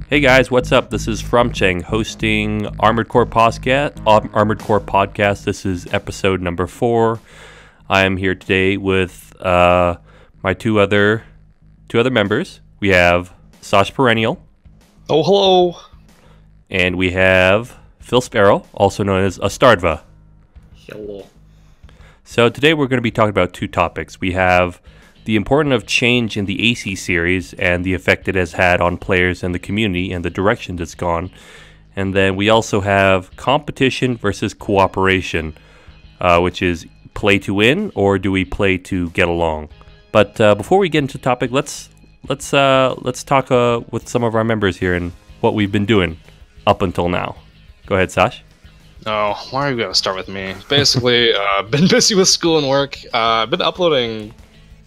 Hey guys, what's up? This is ZeFromCheng hosting Armored Core Podcast. This is episode number 4. I am here today with my two other members. We have Sash Perennial. Oh, hello. And we have Phil Sparrow, also known as Astardva. Hello. So today we're going to be talking about two topics. We have the importance of change in the AC series and the effect it has had on players and the community and the direction it's gone. And then we also have competition versus cooperation, which is play to win or do we play to get along? But before we get into the topic, let's talk with some of our members here and what we've been doing up until now. Go ahead, Sash. Oh, why are you going to start with me? Basically, been busy with school and work. I've been uploading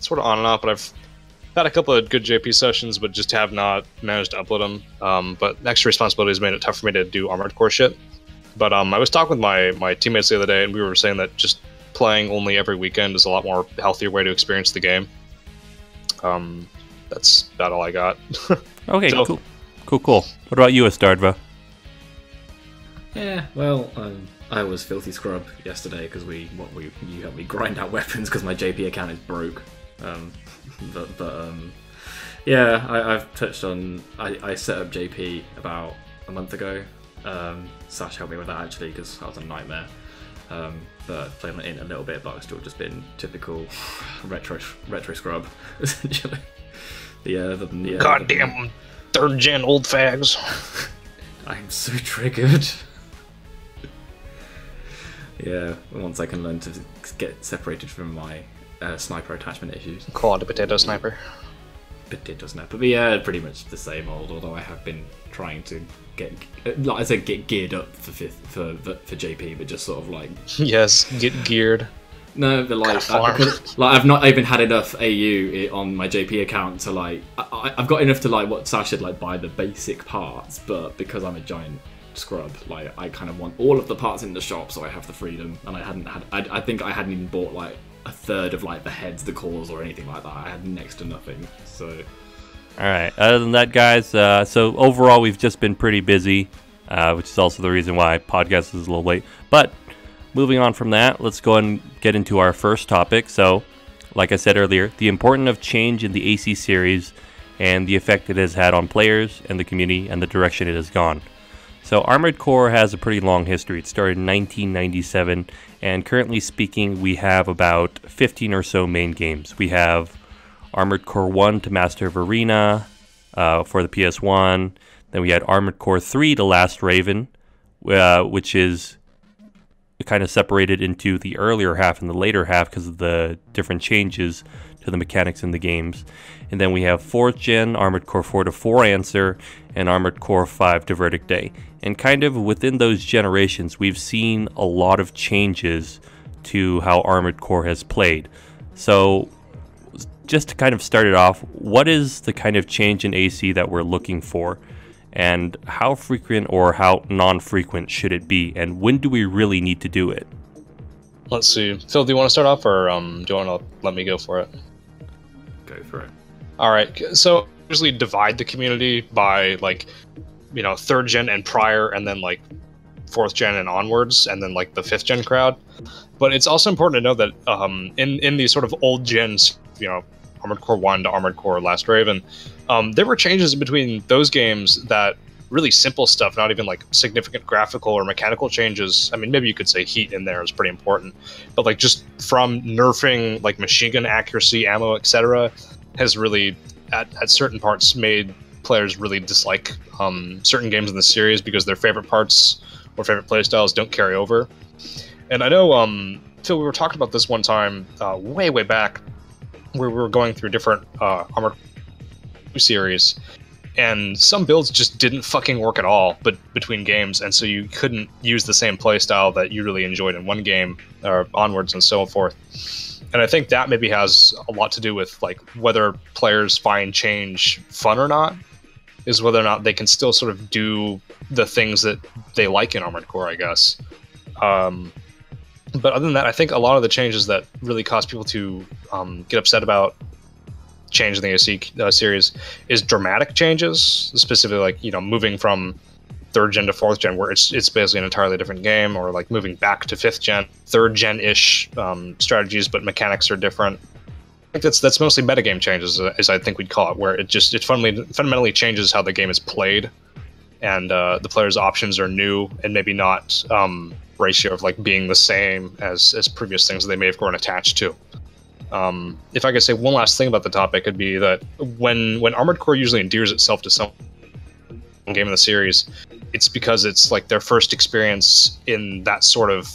sort of on and off, but I've had a couple of good JP sessions, but just have not managed to upload them. But extra responsibilities made it tough for me to do Armored Core shit. But I was talking with my teammates the other day, and we were saying that just playing only every weekend is a lot more healthier way to experience the game. That's about all I got. Okay, so, cool. What about you, Astardva? Yeah, well, I was filthy scrub yesterday because you helped me grind out weapons because my JP account is broke. Yeah, I've touched on. I set up JP about a month ago. Sash helped me with that actually because I was a nightmare. But playing it in a little bit, but I've still just been typical retro scrub essentially. Goddamn third gen old fags. I'm so triggered. Yeah, once I can learn to get separated from my sniper attachment issues. Quad potato sniper. Potato sniper, but yeah, pretty much the same old. Although I have been trying to get geared up for JP, but just sort of like yes, get geared. No, but I've not even had enough AU on my JP account to I've got enough to what Sash should buy the basic parts, but because I'm a giant scrub, I kind of want all of the parts in the shop so I have the freedom, and I think I hadn't even bought a third of the heads, the cores, or anything like that. I had next to nothing. So alright, other than that, guys, so overall we've just been pretty busy, which is also the reason why podcast is a little late. But moving on from that, let's go and get into our first topic. So like I said earlier, the importance of change in the AC series and the effect it has had on players and the community and the direction it has gone. So Armored Core has a pretty long history. It started in 1997, and currently speaking, we have about 15 or so main games. We have Armored Core 1 to Master of Arena for the PS1. Then we had Armored Core 3 to Last Raven, which is kind of separated into the earlier half and the later half because of the different changes to the mechanics in the games. And then we have 4th Gen, Armored Core 4 to 4 Answer, and Armored Core 5 to Verdict Day. And kind of within those generations, we've seen a lot of changes to how Armored Core has played. So just to kind of start it off, what is the kind of change in AC that we're looking for? And how frequent or how non-frequent should it be? And when do we really need to do it? Let's see. Phil, do you want to start off, or do you want to let me go for it? Go for it. All right. So usually divide the community by 3rd gen and prior, and then 4th gen and onwards, and then the 5th gen crowd. But it's also important to know that in these sort of old gens, Armored Core 1 to Armored Core Last Raven, there were changes in between those games that really simple stuff, not even significant graphical or mechanical changes. I mean, maybe you could say heat in there is pretty important, but just from nerfing machine gun accuracy, ammo, etc., has really at certain parts made players really dislike certain games in the series because their favorite parts or favorite playstyles don't carry over. And I know, Phil, we were talking about this one time way back where we were going through different Armored series, and some builds just didn't fucking work at all but between games, and so you couldn't use the same playstyle that you really enjoyed in one game or onwards and so forth. And I think that maybe has a lot to do with whether players find change fun or not, is whether or not they can still sort of do the things that they like in Armored Core, I guess. But other than that, I think a lot of the changes that really cause people to get upset about change in the AC series is dramatic changes, specifically like, you know, moving from 3rd gen to 4th gen, where it's basically an entirely different game, or like moving back to 5th gen, 3rd gen-ish strategies, but mechanics are different. I think that's mostly metagame changes, as I think we'd call it, where it fundamentally changes how the game is played, and the player's options are new and maybe not ratio of like being the same as previous things that they may have grown attached to. If I could say one last thing about the topic, it'd be that when Armored Core usually endears itself to some game in the series, it's because it's like their first experience in that sort of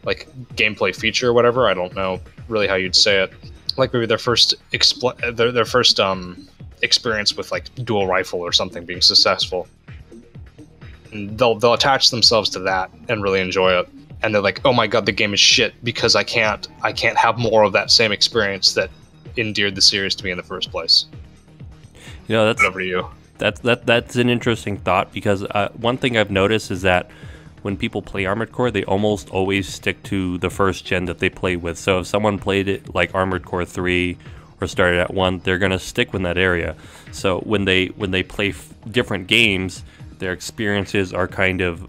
like gameplay feature or whatever. I don't know really how you'd say it. Like maybe their first experience with like dual rifle or something being successful. And they'll attach themselves to that and really enjoy it. And they're like, oh my god, the game is shit because I can't have more of that same experience that endeared the series to me in the first place. You know, that's over to you. That's an interesting thought, because one thing I've noticed is that when people play Armored Core, they almost always stick to the 1st gen that they play with. So if someone played it like Armored Core 3 or started at 1, they're gonna stick with that area. So when they play different games, their experiences are kind of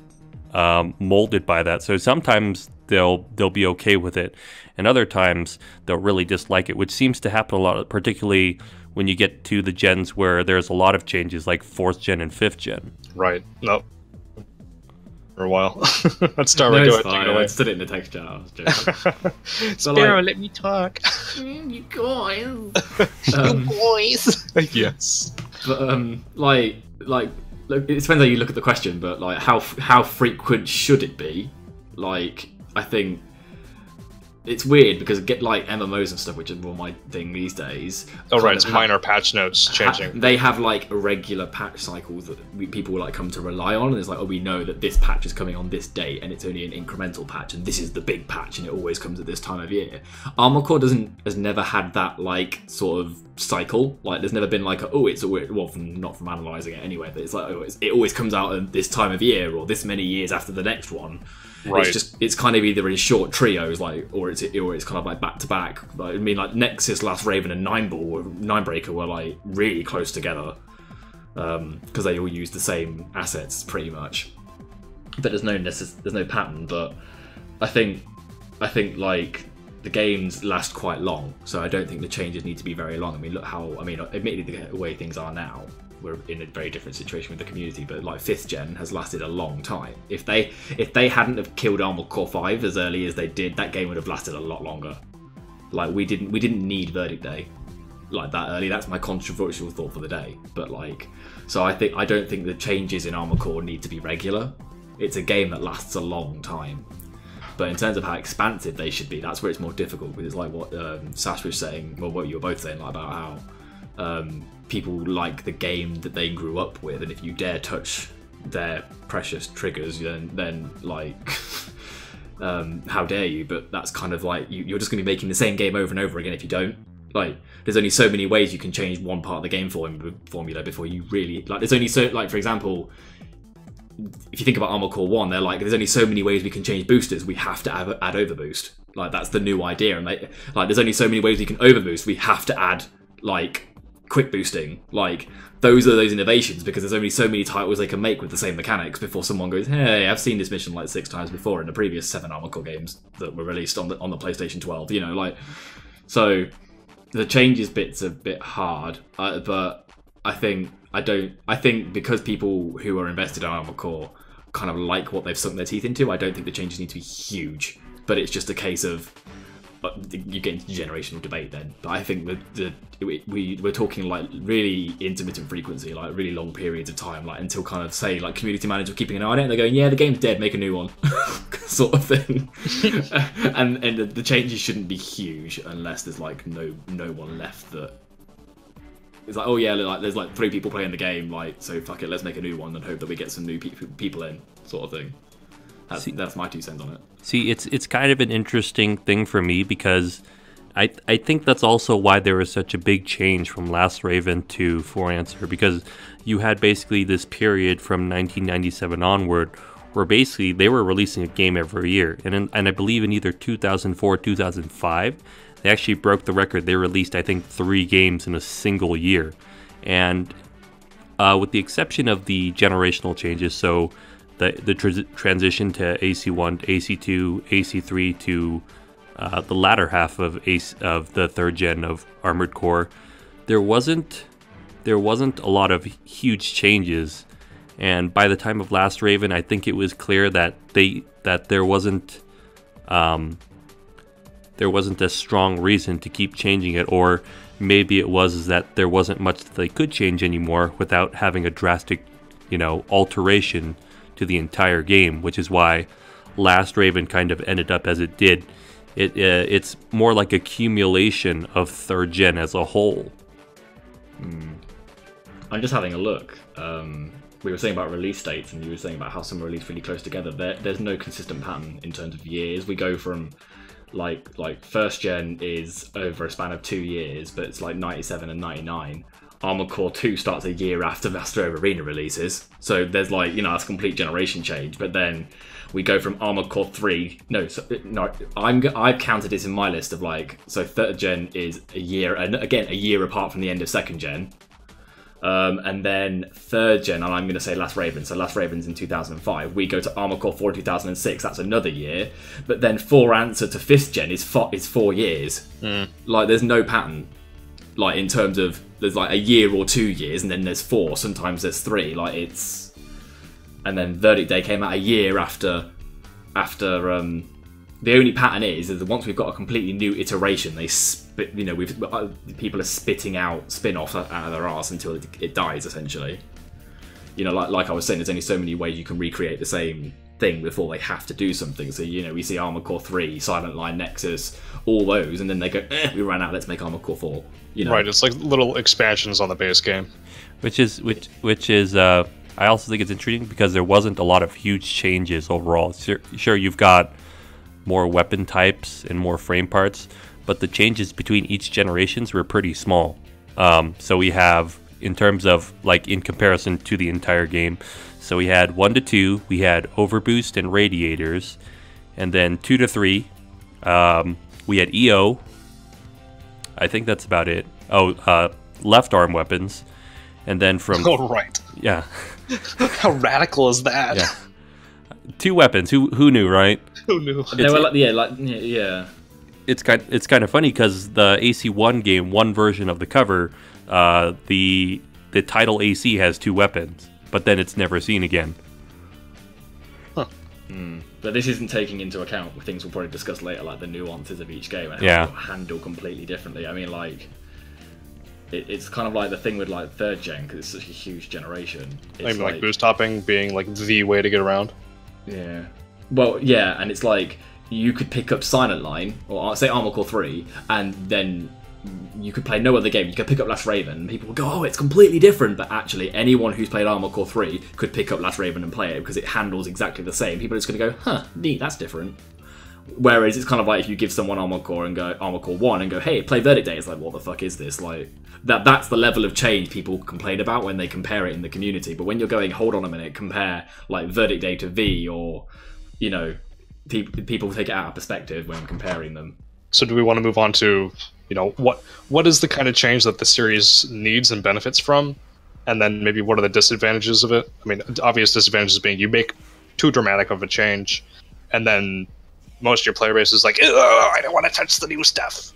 molded by that. So sometimes they'll be okay with it, and other times they'll really dislike it, which seems to happen a lot, particularly when you get to the gens where there's a lot of changes, like 4th gen and 5th gen. Right. Nope. For a while. Let's start with doing it. I stood it in the text chat. Sparrow, let me talk. You guys. You boys. Yes. But like it depends how you look at the question, but like how frequent should it be? Like, I think it's weird because get like MMOs and stuff, which is more my thing these days. Oh right, it's minor patch notes changing. They have like irregular patch cycles that people like come to rely on, and it's like, oh, we know that this patch is coming on this date, and it's only an incremental patch, and this is the big patch, and it always comes at this time of year. Armored Core has never had that like sort of cycle. Like, there's never been like it's not from analysing it anyway, but it's like, it always comes out at this time of year or this many years after the next one. Right. It's kind of either in short trios, like, or it's kind of like back to back. Like, I mean, like Nexus, Last Raven, and Ninebreaker were like really close together because they all use the same assets pretty much. But there's no pattern. But I think like the games last quite long, so I don't think the changes need to be very long. I mean, admittedly, the way things are now, we're in a very different situation with the community, but like 5th gen has lasted a long time. If they hadn't have killed Armored Core 5 as early as they did, that game would have lasted a lot longer. Like, we didn't need Verdict Day like that early. That's my controversial thought for the day. But like, so I don't think the changes in Armored Core need to be regular. It's a game that lasts a long time. But in terms of how expansive they should be, that's where it's more difficult, because it's like what Sash was saying, or what you were both saying, like, about how people like the game that they grew up with, and if you dare touch their precious triggers, then like how dare you? But that's kind of like, you're just going to be making the same game over and over again if you don't. Like, there's only so many ways you can change one part of the game formula before you really, like, there's only so, like, for example, if you think about Armored Core 1, they're like, there's only so many ways we can change boosters, we have to add overboost. Like, that's the new idea. And like, there's only so many ways we can overboost, we have to add like quick boosting. Like, those are those innovations, because there's only so many titles they can make with the same mechanics before someone goes, hey, I've seen this mission like 6 times before in the previous 7 ArmoredCore games that were released on the PlayStation 12. You know, like, so the changes bit's a bit hard, but I think because people who are invested in Armored Core kind of like what they've sunk their teeth into, I don't think the changes need to be huge. But it's just a case of, you get into generational debate then. But I think we're talking like really intermittent frequency, like really long periods of time, like until kind of, say, like community managers keeping an eye on it, and they're going, yeah, the game's dead, make a new one, sort of thing. and the changes shouldn't be huge unless there's like no one left that it's like, oh yeah, like there's like 3 people playing the game, like, so fuck it, let's make a new one and hope that we get some new people in, sort of thing. That's my 2 cents on it. See, it's kind of an interesting thing for me, because I think that's also why there was such a big change from Last Raven to For Answer, because you had basically this period from 1997 onward where basically they were releasing a game every year, and I believe in either 2004 2005 They actually broke the record. They released, I think, 3 games in a single year. And with the exception of the generational changes, so the transition to AC1, to AC2, AC3 to the latter half of the 3rd gen of Armored Core, there wasn't a lot of huge changes. And by the time of Last Raven, I think it was clear that there wasn't a strong reason to keep changing it, or maybe it was that there wasn't much that they could change anymore without having a drastic, alteration to the entire game, which is why Last Raven kind of ended up as it did. It's more like accumulation of 3rd gen as a whole. I'm just having a look. We were saying about release dates, and you were saying about how some are released really close together. There's no consistent pattern in terms of years. We go from like 1st gen is over a span of 2 years, but it's like 97 and 99. Armored Core 2 starts a year after Master of Arena releases, so there's that's a complete generation change. But then we go from Armored Core 3. I've counted this in my list of so 3rd gen is a year, and again a year apart from the end of 2nd gen. And then 3rd gen, and I'm going to say Last Raven. So Last Raven's in 2005. We go to Armored Core 4 2006. That's another year. But then 4 answer to 5th gen is 4 years. There's no pattern. In terms of there's a year or 2 years, and then there's 4. Sometimes there's 3. And then Verdict Day came out a year after. The only pattern is that once we've got a completely new iteration, they spit. People are spitting out spin-offs out of their arse until it dies. Essentially, like I was saying, there's only so many ways you can recreate the same thing before they have to do something. So we see Armored Core 3, Silent Line, Nexus, all those, and then they go, we ran out. Let's make Armored Core 4. Right. It's like little expansions on the base game, which is I also think it's intriguing because there wasn't a lot of huge changes overall. Sure, you've got more weapon types and more frame parts, but the changes between each generations were pretty small. So we have, in terms of in comparison to the entire game, so we had 1 to 2, we had overboost and radiators, and then 2 to 3, we had EO. I think that's about it. Left arm weapons, and then from right. Yeah. How radical is that? Yeah. 2 weapons. Who knew, right? Who knew? They were yeah. It's kind of funny because the AC1 game, one version of the cover, the title AC has 2 weapons, but then it's never seen again. Huh. But this isn't taking into account things we'll probably discuss later, like the nuances of each game and how it's handled completely differently. I mean, it's kind of like the thing with 3rd gen, because it's such a huge generation. It's Maybe boost hopping being the way to get around. Yeah. Well, yeah, and it's you could pick up Silent Line, or say Armored Core 3, and then you could play no other game. You could pick up Last Raven, and people would go, oh, it's completely different. But actually, anyone who's played Armored Core 3 could pick up Last Raven and play it, because it handles exactly the same. People are just going to go, huh, neat, that's different. Whereas it's kind of if you give someone Armored Core and go Armored Core 1 and go, hey, play Verdict Day, it's what the fuck is this? That's the level of change people complain about when they compare it in the community. But when you're going, hold on a minute, compare Verdict Day to V, or people take it out of perspective when comparing them. So do we want to move on to what is the kind of change that the series needs and benefits from, and then maybe what are the disadvantages of it? I mean, obvious disadvantages being you make too dramatic of a change, and then most of your player base is I don't want to touch the new stuff.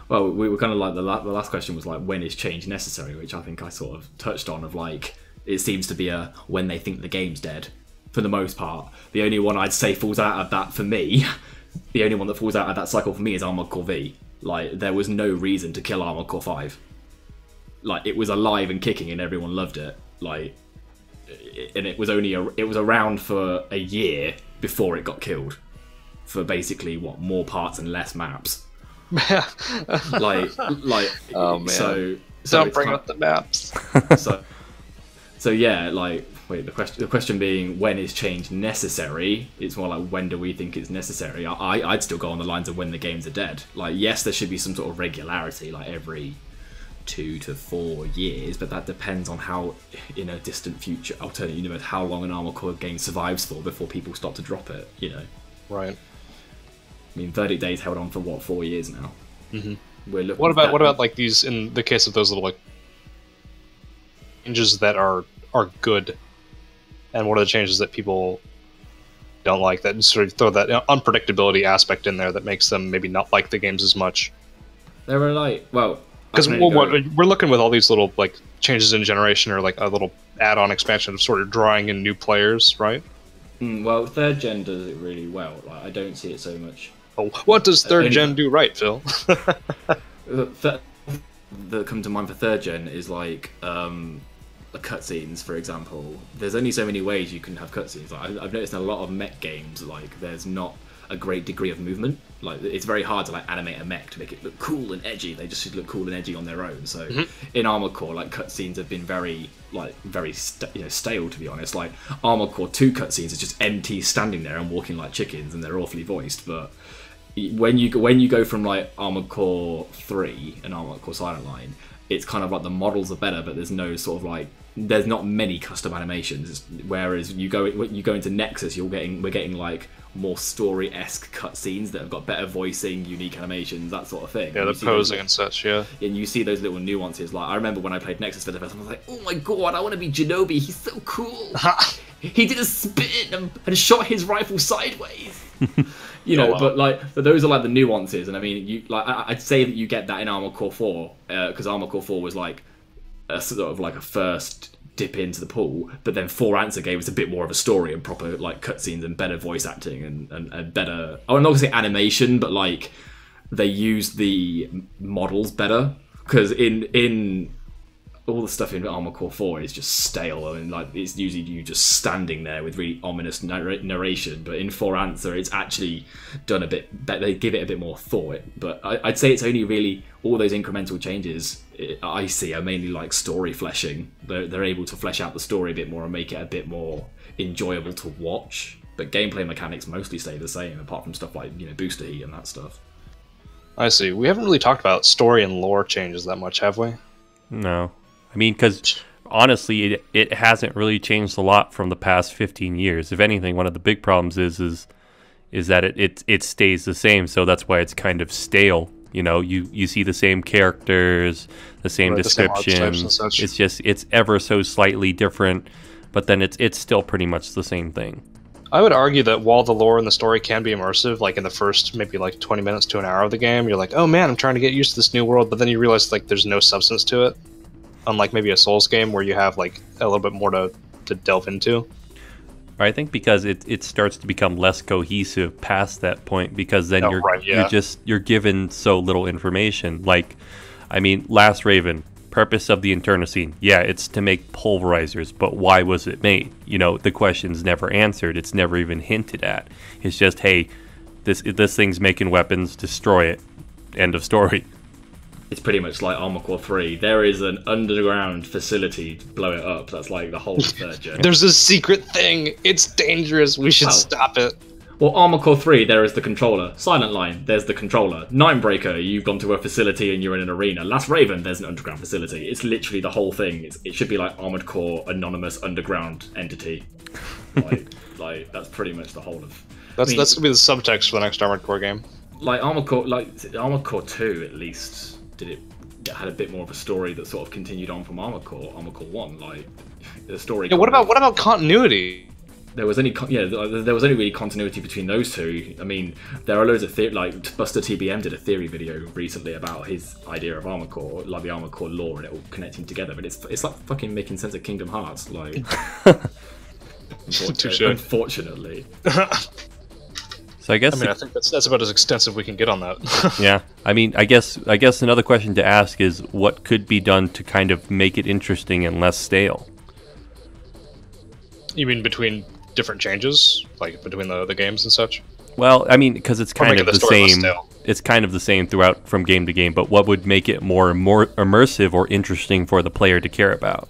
Well, we were kind of the last question was when is change necessary, which I think I sort of touched on, of it seems to be a when they think the game's dead, for the most part. The only one I'd say falls out of that for me, the only one that falls out of that cycle for me is Armored Core V. There was no reason to kill Armored Core 5. It was alive and kicking and everyone loved it. And it was around for a year before it got killed. For basically more parts and less maps. Oh man! So don't bring up the maps. so yeah, wait. The question being when is change necessary? It's more when do we think it's necessary? I'd still go on the lines of when the games are dead. Yes, there should be some sort of regularity, every 2 to 4 years, but that depends on how, in a distant future alternate universe, how long an Armored Core game survives for before people start to drop it. Right. I mean, Verdict Day's held on for 4 years now? We're looking. What about like these in the case of those little like changes that are good, and what are the changes that people don't like that sort of throw that unpredictability aspect in there that makes them maybe not like the games as much? There are like, well, because we're looking with all these little like changes in generation or like a little add-on expansion of sort of drawing in new players, right? Well, third gen does it really well. Like, I don't see it so much. Oh, what does third gen do right, Phil? That come to mind for third gen is like the cutscenes, for example. There's only so many ways you can have cutscenes. Like, I've noticed in a lot of mech games, like there's not a great degree of movement. Like it's very hard to like animate a mech to make it look cool and edgy. They just look cool and edgy on their own. So in Armored Core, like cutscenes have been very stale, to be honest. Like Armored Core 2 cutscenes are just MT standing there and walking like chickens, and they're awfully voiced. But when you go from like Armored Core 3 and Armored Core Silent Line, it's kind of like the models are better, but there's no sort of like there's not many custom animations. Whereas you go into Nexus, we're getting like more story-esque cutscenes that have got better voicing, unique animations, that sort of thing. Yeah, the posing and such, yeah. And you see those little nuances. Like I remember when I played Nexus for the first time, I was like, oh my god, I want to be Shinobi, he's so cool. He did a spin and shot his rifle sideways. But those are like the nuances, and I mean, I'd say that you get that in Armored Core 4, because Armored Core 4 was like a sort of like a first dip into the pool, but then 4 Answer gave us a bit more of a story and proper like cutscenes and better voice acting and better. I'm not gonna say animation, but like they used the models better, because in all the stuff in Armored Core 4 is just stale. I mean, like it's usually you just standing there with really ominous narration, but in 4 Answer it's actually done a bit better. They give it a bit more thought. But I'd say it's only really all those incremental changes I see are mainly like story fleshing. They're able to flesh out the story a bit more and make it a bit more enjoyable to watch. But gameplay mechanics mostly stay the same, apart from stuff like booster heat and that stuff. I see. We haven't really talked about story and lore changes that much, have we? No. I mean, because honestly, it hasn't really changed a lot from the past 15 years. If anything, one of the big problems is that it stays the same. So that's why it's kind of stale. You see the same characters, the same description. It's ever so slightly different, but then it's still pretty much the same thing. I would argue that while the lore and the story can be immersive, like in the first maybe like 20 minutes to an hour of the game, you're like, oh man, I'm trying to get used to this new world, but then you realize like there's no substance to it. Unlike maybe a Souls game where you have like a little bit more to delve into. I think because it starts to become less cohesive past that point, because then you're given so little information. Like, I mean, Last Raven, purpose of the internecine, it's to make pulverizers, but why was it made? The question's never answered. It's never even hinted at. It's just, hey, this thing's making weapons, destroy it. End of story. It's pretty much like Armored Core 3. There is an underground facility to blow it up. That's like the whole third gen. There's a secret thing. It's dangerous. We should stop it. Well, Armored Core 3, there is the controller. Silent Line, there's the controller. Ninebreaker, you've gone to a facility and you're in an arena. Last Raven, there's an underground facility. It's literally the whole thing. It should be like Armored Core anonymous underground entity. Like that's pretty much the whole of. That's gonna be the subtext for the next Armored Core game. Like Armored Core 2 at least. It had a bit more of a story that sort of continued on from Armored Core 1. Like the story. Yeah, what about continuity? There was only really continuity between those two. I mean, there are loads of like Buster TBM did a theory video recently about his idea of Armored Core, like the Armored Core lore, and it all connecting together. But it's like fucking making sense of Kingdom Hearts, like. Unfortunately. So I guess I think that's about as extensive we can get on that. Yeah, I mean, I guess another question to ask is what could be done to kind of make it interesting and less stale. You mean between different changes, like between the games and such? Well, I mean, because it's kind of the same. It's kind of the same throughout from game to game. But what would make it more immersive or interesting for the player to care about?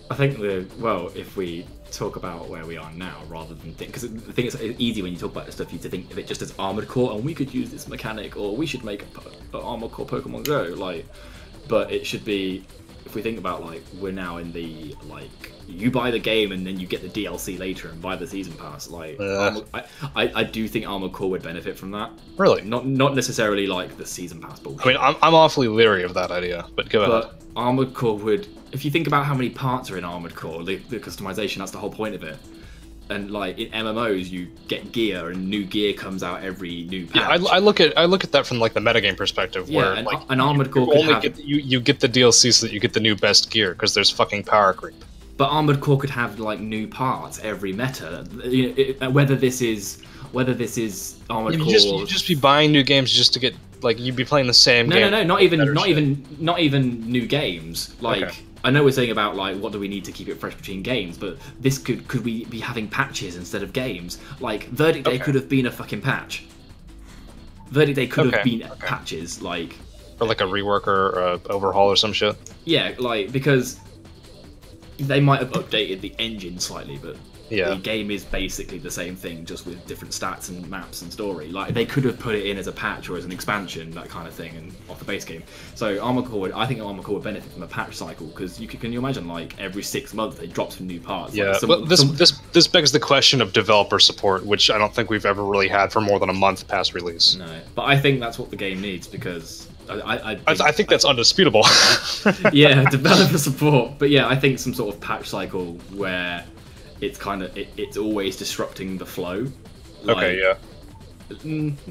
I think if we talk about where we are now rather than because the thing is easy when you talk about this stuff you to think of it just as Armored Core and we could use this mechanic or we should make an Armored Core Pokemon Go, like, but it should be if we think about like we're now in the like you buy the game and then you get the DLC later and buy the season pass. Like I do think Armored Core would benefit from that. Really? Not necessarily like the season pass bullshit. I mean, I'm awfully leery of that idea, but go ahead. But Armored Core would, if you think about how many parts are in Armored Core, the customization, that's the whole point of it. And like in MMOs, you get gear, and new gear comes out every new patch. Yeah, I look at that from like the metagame perspective, where and, like an Armored Core you only get you get the DLC so that you get the new best gear because there's fucking power creep. But Armored Core could have like new parts every meta. Whether this is Armored Core, you just be buying new games just to get like you'd be playing the same game. No, not even new games. Like okay. I know we're saying about like what do we need to keep it fresh between games, but this could we be having patches instead of games? Like Verdict Day could have been a fucking patch. Verdict Day could have been patches, like or like a rework or overhaul or some shit. Yeah, like because they might have updated the engine slightly, but the game is basically the same thing, just with different stats and maps and story. Like they could have put it in as a patch or as an expansion, that kind of thing, and off the base game. So I think Armored Core would benefit from a patch cycle because can you imagine like every 6 months they drop some new parts? Yeah, like but this begs the question of developer support, which I don't think we've ever really had for more than a month past release. No, but I think that's what the game needs because. I think that's undisputable. Yeah, developer support. But yeah, I think some sort of patch cycle where it's kind of it's always disrupting the flow. Like, okay, yeah.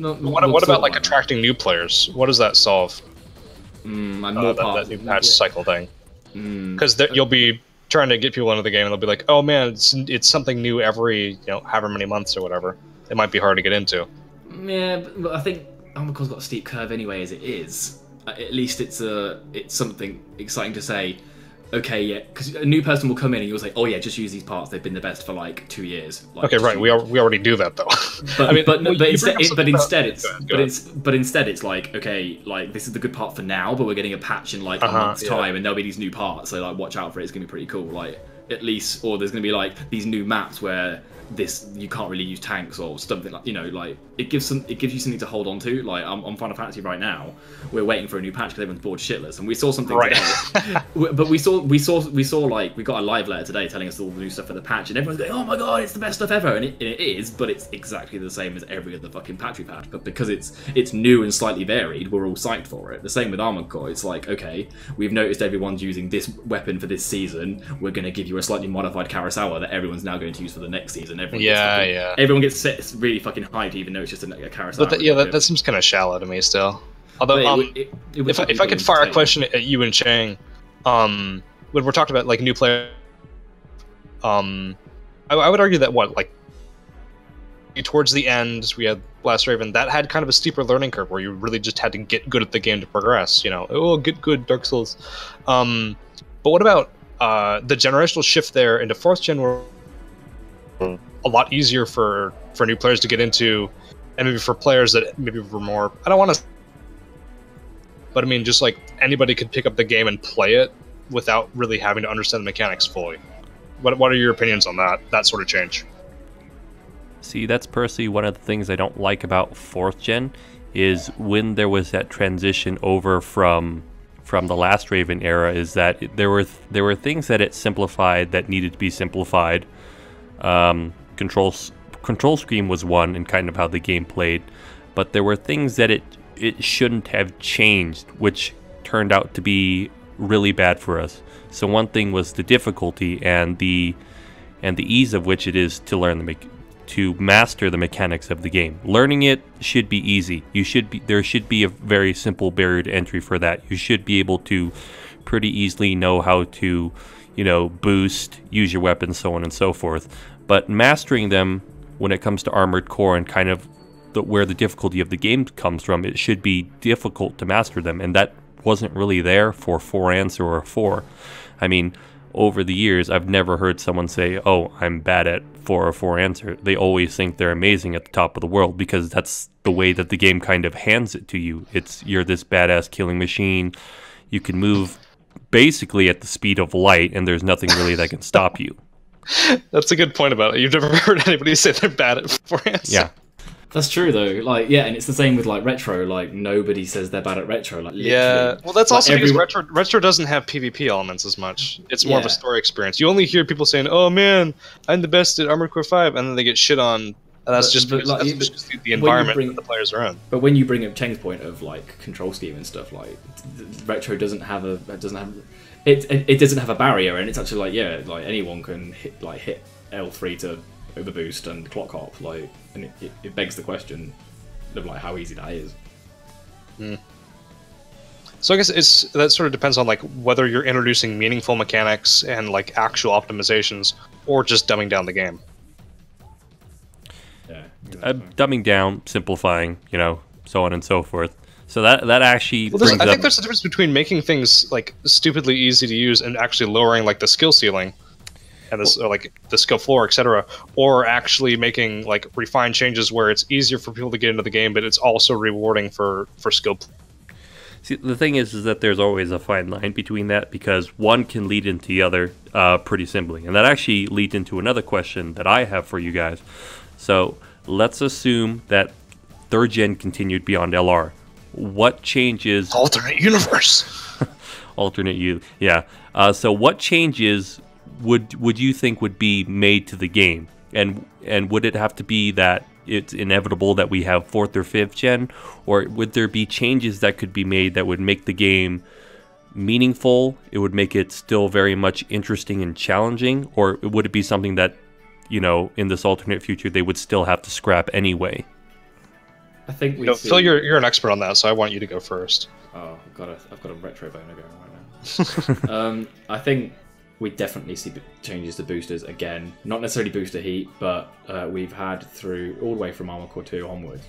What about like attracting new players? What does that solve? That new patch cycle thing. Because you'll be trying to get people into the game, and they'll be like, "Oh man, it's something new every however many months or whatever." It might be hard to get into. Yeah, but I think Armored Core's got a steep curve anyway as it is. At least it's something exciting to say. Okay, yeah, because a new person will come in and you'll say, "Oh yeah, just use these parts. They've been the best for like 2 years." Like, okay, right. We already do that though. But instead it's like, okay, like this is the good part for now, but we're getting a patch in like a month's time, and there'll be these new parts. So like, watch out for it. It's gonna be pretty cool. Like at least, or there's gonna be like these new maps where you can't really use tanks or something like like it gives you something to hold on to. Like on Final Fantasy right now, we're waiting for a new patch because everyone's bored shitless, and we saw something today. But we saw like we got a live letter today telling us all the new stuff for the patch, and everyone's going, "Oh my god, it's the best stuff ever!" And it is, but it's exactly the same as every other fucking patch we've had. But because it's new and slightly varied, we're all psyched for it. The same with Armored Core. It's like, okay, we've noticed everyone's using this weapon for this season. We're going to give you a slightly modified Kurosawa that everyone's now going to use for the next season. Everyone gets really fucking hyped, even though it's just a Kurosawa. But that seems kind of shallow to me still. Although, if I could fire a question at you and Cheng, when we're talking about like new player, I would argue that towards the end we had Blast Raven that had kind of a steeper learning curve where you really just had to get good at the game to progress. Get good Dark Souls. But what about the generational shift there into 4th gen where a lot easier for new players to get into, and maybe for players that maybe were more, I don't want to, but I mean just like anybody could pick up the game and play it without really having to understand the mechanics fully. What are your opinions on that sort of change? See, that's personally one of the things I don't like about 4th gen is when there was that transition over from the last Raven era, is that there were things that it simplified that needed to be simplified. Control scheme was one, and kind of how the game played, but there were things that it shouldn't have changed, which turned out to be really bad for us. So one thing was the difficulty and the ease of which it is to master the mechanics of the game. Learning it should be easy. There should be a very simple barrier to entry for that. You should be able to pretty easily know how to, boost, use your weapons, so on and so forth. But mastering them when it comes to Armored Core and kind of where the difficulty of the game comes from, it should be difficult to master them, and that wasn't really there for 4 Answer or 4. I mean, over the years, I've never heard someone say, "Oh, I'm bad at 4 or 4 Answer." They always think they're amazing at the top of the world because that's the way that the game kind of hands it to you. You're this badass killing machine. You can move basically at the speed of light, and there's nothing really that can stop you. That's a good point about it. You've never heard anybody say they're bad at 4 Answer. Yeah. That's true though. Like, yeah, and it's the same with like retro. Like, nobody says they're bad at retro. Like, yeah. Well, that's also because retro doesn't have PvP elements as much. It's more of a story experience. You only hear people saying, "Oh man, I'm the best at Armored Core 5," and then they get shit on. And that's just because the environment that the players are in. But when you bring up Cheng's point of like control scheme and stuff, like retro doesn't have a barrier, and it's actually like like anyone can hit L3 to overboost and clock hop, like, and it begs the question of like how easy that is. So I guess that sort of depends on like whether you're introducing meaningful mechanics and like actual optimizations, or just dumbing down the game. Yeah, exactly. Dumbing down, simplifying, so on and so forth. So that actually brings I think there's a difference between making things like stupidly easy to use and actually lowering like the skill ceiling and this, or like the skill floor, etc., or actually making like refined changes where it's easier for people to get into the game, but it's also rewarding for skill. See, the thing is that there's always a fine line between that, because one can lead into the other pretty simply, and that actually leads into another question that I have for you guys. So let's assume that 3rd gen continued beyond LR. What changes? Alternate universe. Yeah. So what changes would you think would be made to the game, and would it have to be that it's inevitable that we have 4th or 5th gen, or would there be changes that could be made that would make the game meaningful? It would make it still very much interesting and challenging, or would it be something that, in this alternate future they would still have to scrap anyway? I think Phil, you're an expert on that, so I want you to go first. Oh, I've got a retro boner going right now. I think we definitely see changes to boosters again. Not necessarily booster heat, but we've had through all the way from Armored Core 2 onwards.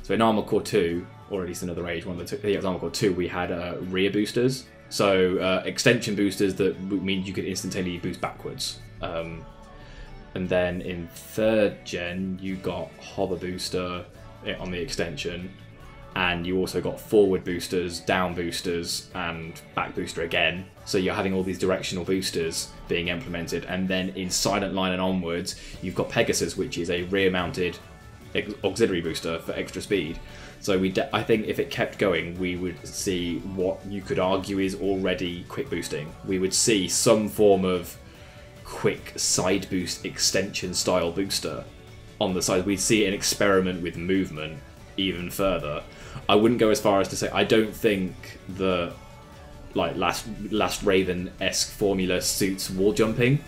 So in Armored Core 2, or at least another age, it was Armored Core 2, we had rear boosters. So extension boosters that mean you could instantaneously boost backwards. And then in 3rd gen, you got hover booster on the extension, and you also got forward boosters, down boosters, and back booster again. So you're having all these directional boosters being implemented. And then in Silent Line and onwards, you've got Pegasus, which is a rear-mounted auxiliary booster for extra speed. So I think if it kept going, we would see what you could argue is already quick boosting. We would see some form of quick side boost extension style booster on the side. We'd see an experiment with movement even further. I wouldn't go as far as to say I don't think the like Last Raven-esque formula suits wall jumping,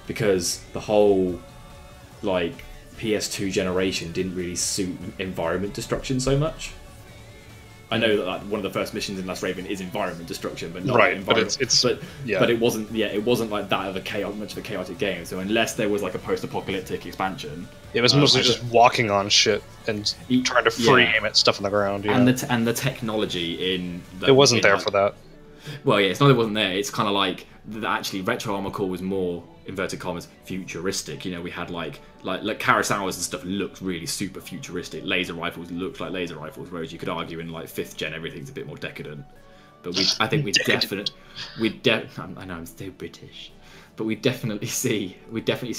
because the whole like PS2 generation didn't really suit environment destruction so much. I know that like, one of the first missions in Last Raven is environment destruction, but not environment. But it wasn't. Yeah, it wasn't like that of much of a chaotic game. So unless there was like a post-apocalyptic expansion, it was mostly just walking on shit and trying to free aim at stuff on the ground. And the technology in it wasn't there for that. Well, yeah, it's not that it wasn't there. It's kind of like actually Retro Armored Core was more, inverted commas, futuristic. We had like Kurosawa's and stuff looked really super futuristic. Laser rifles looked like laser rifles, whereas you could argue in like 5th gen everything's a bit more decadent. But I know I'm still British, but we definitely see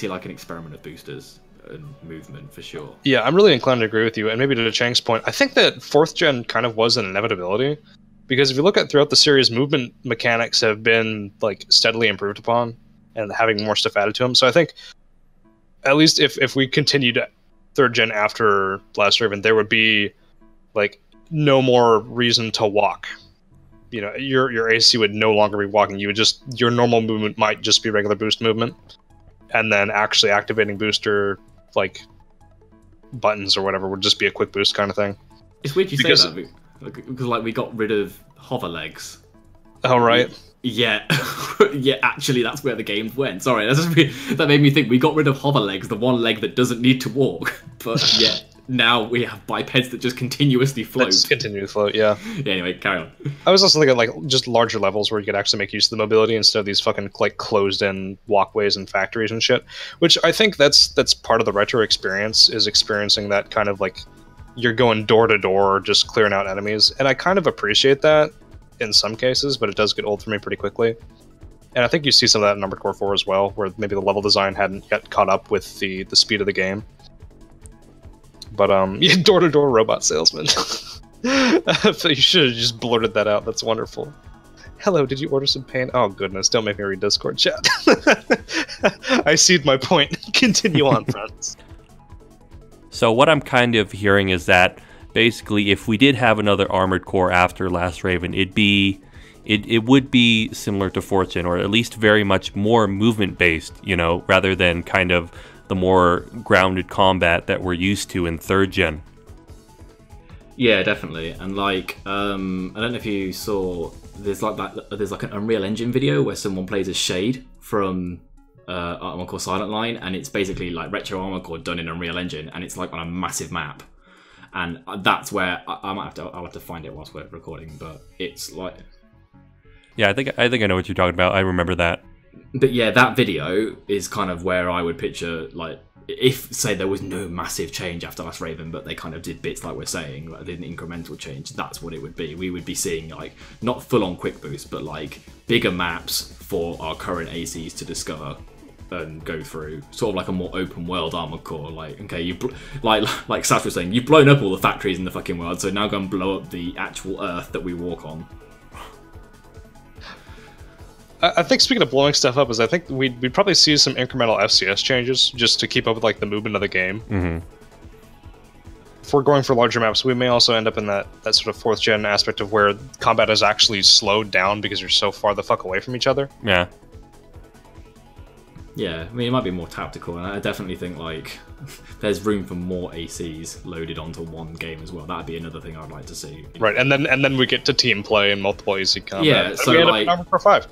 like an experiment of boosters and movement for sure. Yeah, I'm really inclined to agree with you, and maybe to Cheng's point, I think that 4th gen kind of was an inevitability. Because if you look at throughout the series, movement mechanics have been like steadily improved upon and having more stuff added to them. So I think at least if we continued 3rd gen after Last Raven, there would be like no more reason to walk. Your AC would no longer be walking. Your normal movement might just be regular boost movement, and then actually activating booster like buttons or whatever would just be a quick boost kind of thing. It's weird you say that. Because like we got rid of hover legs. Oh right. Yeah, yeah. Actually, that's where the game went. Sorry, that made me think. We got rid of hover legs, the one leg that doesn't need to walk. But yeah, now we have bipeds that just continuously float. Just continue to float. Yeah. Anyway, carry on. I was also thinking like just larger levels where you could actually make use of the mobility instead of these fucking like closed-in walkways and factories and shit. Which I think that's part of the retro experience, is experiencing that kind of like. You're going door to door, just clearing out enemies, and I kind of appreciate that in some cases, but it does get old for me pretty quickly. And I think you see some of that in Armored Core 4 as well, where maybe the level design hadn't yet caught up with the speed of the game. But yeah, door-to-door robot salesman. You should have just blurted that out. That's wonderful. Hello, did you order some paint? Oh goodness, don't make me read Discord chat. I cede my point. Continue on, friends. So what I'm kind of hearing is that basically if we did have another Armored Core after Last Raven, it would be similar to 4th Gen, or at least very much more movement based, you know, rather than kind of the more grounded combat that we're used to in 3rd Gen. Yeah, definitely. And like, I don't know if you saw, there's like an Unreal Engine video where someone plays as Shade from Armored Core Silent Line, and it's basically like retro Armored Core done in Unreal Engine, and it's like on a massive map. And that's where I'll have to find it whilst we're recording, but it's like, yeah, I think I know what you're talking about. I remember that. But yeah, that video is kind of where I would picture, like, if, say, there was no massive change after Last Raven, but they kind of did bits like we're saying, like did an incremental change, that's what it would be. We would be seeing, like, not full-on quick boost, but, like, bigger maps for our current ACs to discover and go through. Sort of like a more open-world Armored Core. Like, okay, like Sash was saying, you've blown up all the factories in the fucking world, so now go and blow up the actual Earth that we walk on. I think speaking of blowing stuff up, is I think we'd probably see some incremental FCS changes just to keep up with like the movement of the game. Mm-hmm. If we're going for larger maps, we may also end up in that sort of 4th Gen aspect of where combat is actually slowed down because you're so far the fuck away from each other. Yeah. Yeah, I mean, it might be more tactical, and I definitely think, like, there's room for more ACs loaded onto one game as well. That'd be another thing I'd like to see. Right, and then we get to team play and multiple AC combat. Yeah, so we end like, up in Armored Core 5.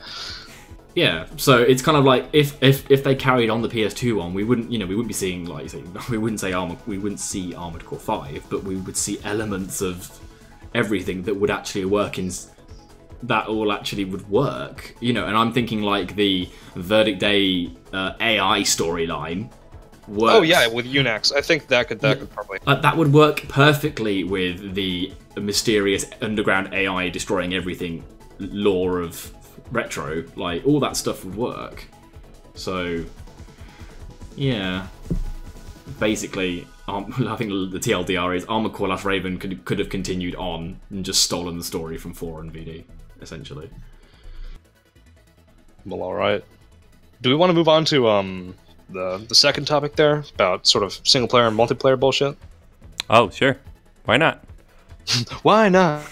Yeah, so it's kind of like if they carried on the PS2 one, we wouldn't be seeing, like, we wouldn't see Armored Core 5, but we would see elements of everything that would actually work that all actually would work, you know. And I'm thinking like the Verdict Day AI storyline works. Oh yeah, with Unax, I think that could probably that would work perfectly with the mysterious underground AI destroying everything lore of Retro. Like, all that stuff would work. So yeah, basically, I think the TLDR is Armored Core Last Raven could have continued on and just stolen the story from 4 and VD, essentially. Well, all right. Do we want to move on to the second topic there about sort of single player and multiplayer bullshit? Oh, sure. Why not? Why not?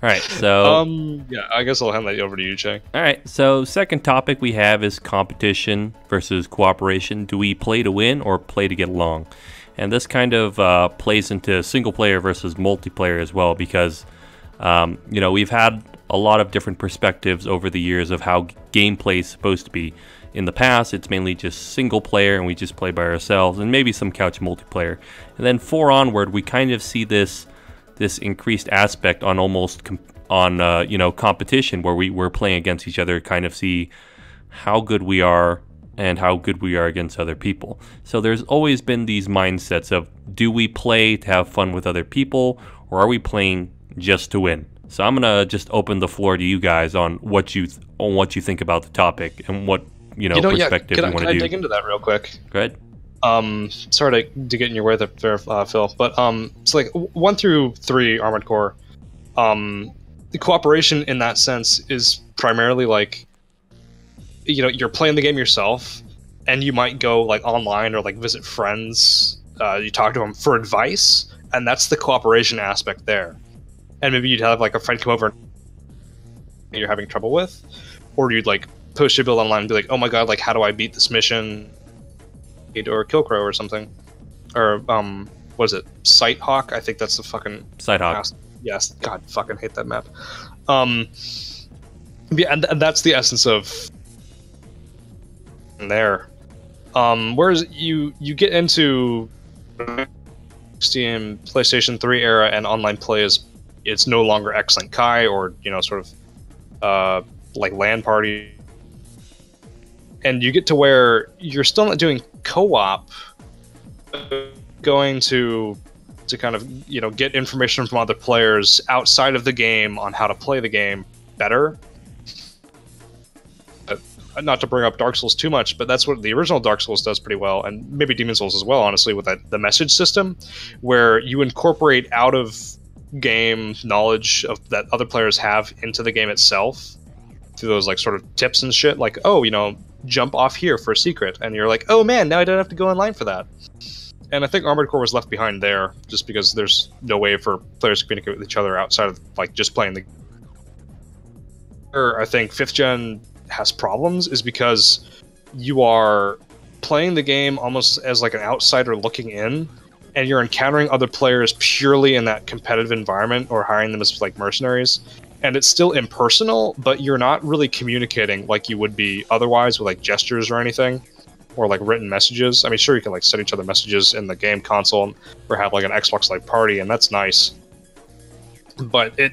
All right, so yeah, I guess I'll hand that over to you, Cheng. all right, so second topic we have is competition versus cooperation. Do we play to win or play to get along? And this kind of plays into single player versus multiplayer as well, because you know, we've had a lot of different perspectives over the years of how gameplay is supposed to be. In the past, it's mainly just single player and we just play by ourselves, and maybe some couch multiplayer. And then 4 onward, we kind of see this increased aspect on almost you know, competition, where we're playing against each other, kind of see how good we are and how good we are against other people. So there's always been these mindsets of, do we play to have fun with other people, or are we playing just to win? So I'm gonna just open the floor to you guys on what you think about the topic and what perspective you want to do. Can I dig into that real quick? Go ahead. Sorry to get in your way there, Phil, but it's like 1 through 3 Armored Core. The cooperation in that sense is primarily like, you know, you're playing the game yourself, and you might go like online or like visit friends. You talk to them for advice, and that's the cooperation aspect there. And maybe you'd have like a friend come over and you're having trouble with, or you'd like post your build online and be like, oh my god, like how do I beat this mission? Or Killcrow or something, or what is it? Sighthawk? I think that's the fucking Sighthawk. Yes, God, fucking hate that map. Yeah, and that's the essence of there. Whereas you get into Steam, PlayStation 3 era, and online play it's no longer X-Link Kai or, you know, sort of like LAN party. And you get to where you're still not doing co-op, going to kind of, you know, get information from other players outside of the game on how to play the game better. not to bring up Dark Souls too much, but that's what the original Dark Souls does pretty well, and maybe Demon Souls as well, honestly, with the message system, where you incorporate out of game knowledge of that other players have into the game itself through those like sort of tips and shit, like, oh, you know, jump off here for a secret, and you're like, oh man, now I don't have to go online for that. And I think Armored Core was left behind there, just because there's no way for players to communicate with each other outside of like just playing the. I think 5th gen has problems is because you are playing the game almost as like an outsider looking in, and you're encountering other players purely in that competitive environment or hiring them as like mercenaries, and it's still impersonal, but you're not really communicating like you would be otherwise with like gestures or anything, or like written messages. I mean, sure, you can like send each other messages in the game console or have like an Xbox like party, and that's nice, but it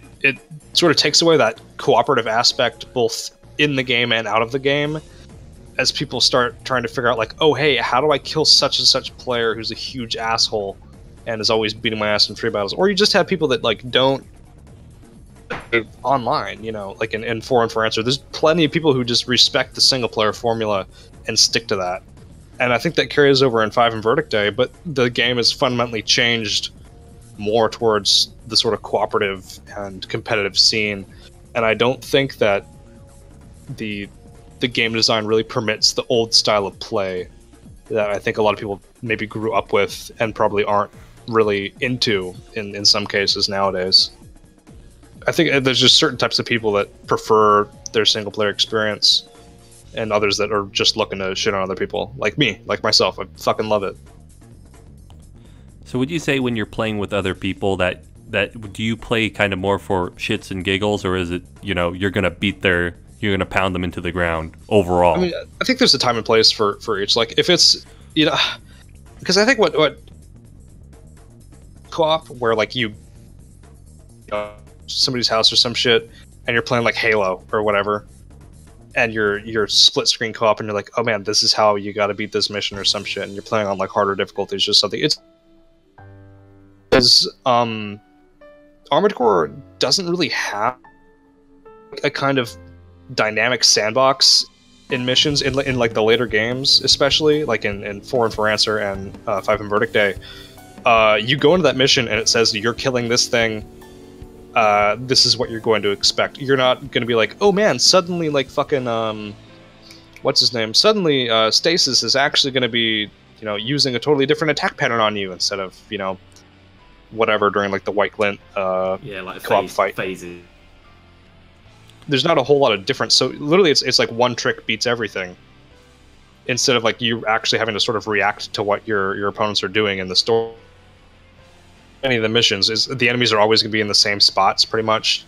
sort of takes away that cooperative aspect both in the game and out of the game, as people start trying to figure out like, oh hey, how do I kill such and such player who's a huge asshole and is always beating my ass in free battles. Or you just have people that like don't online, you know, like in For Answer, there's plenty of people who just respect the single player formula and stick to that, and I think that carries over in 5 and Verdict Day. But the game has fundamentally changed more towards the sort of cooperative and competitive scene, and I don't think that the game design really permits the old style of play that I think a lot of people maybe grew up with and probably aren't really into in some cases nowadays. I think there's just certain types of people that prefer their single player experience, and others that are just looking to shit on other people, like me, like myself. I fucking love it. So would you say when you're playing with other people that do you play kind of more for shits and giggles, or is it, you know, you're gonna pound them into the ground overall? I mean, I think there's a time and place for each. Like if it's, you know, because I think what co-op where like you know, somebody's house or some shit, and you're playing like Halo or whatever, and you're split screen co-op, and you're like, oh man, this is how you got to beat this mission or some shit, and you're playing on like harder difficulties, just something. Armored Core doesn't really have a kind of dynamic sandbox in missions in like the later games, especially like in For Answer and 5 and Verdict Day. You go into that mission and it says you're killing this thing. This is what you're going to expect. You're not going to be like, oh man, suddenly like fucking what's his name? Suddenly Stasis is actually going to be, you know, using a totally different attack pattern on you instead of, you know, whatever during like the White Glint like co-op fight phases. There's not a whole lot of difference. So literally it's like one trick beats everything, instead of like you actually having to sort of react to what your opponents are doing in the story. Any of the missions is the enemies are always going to be in the same spots pretty much.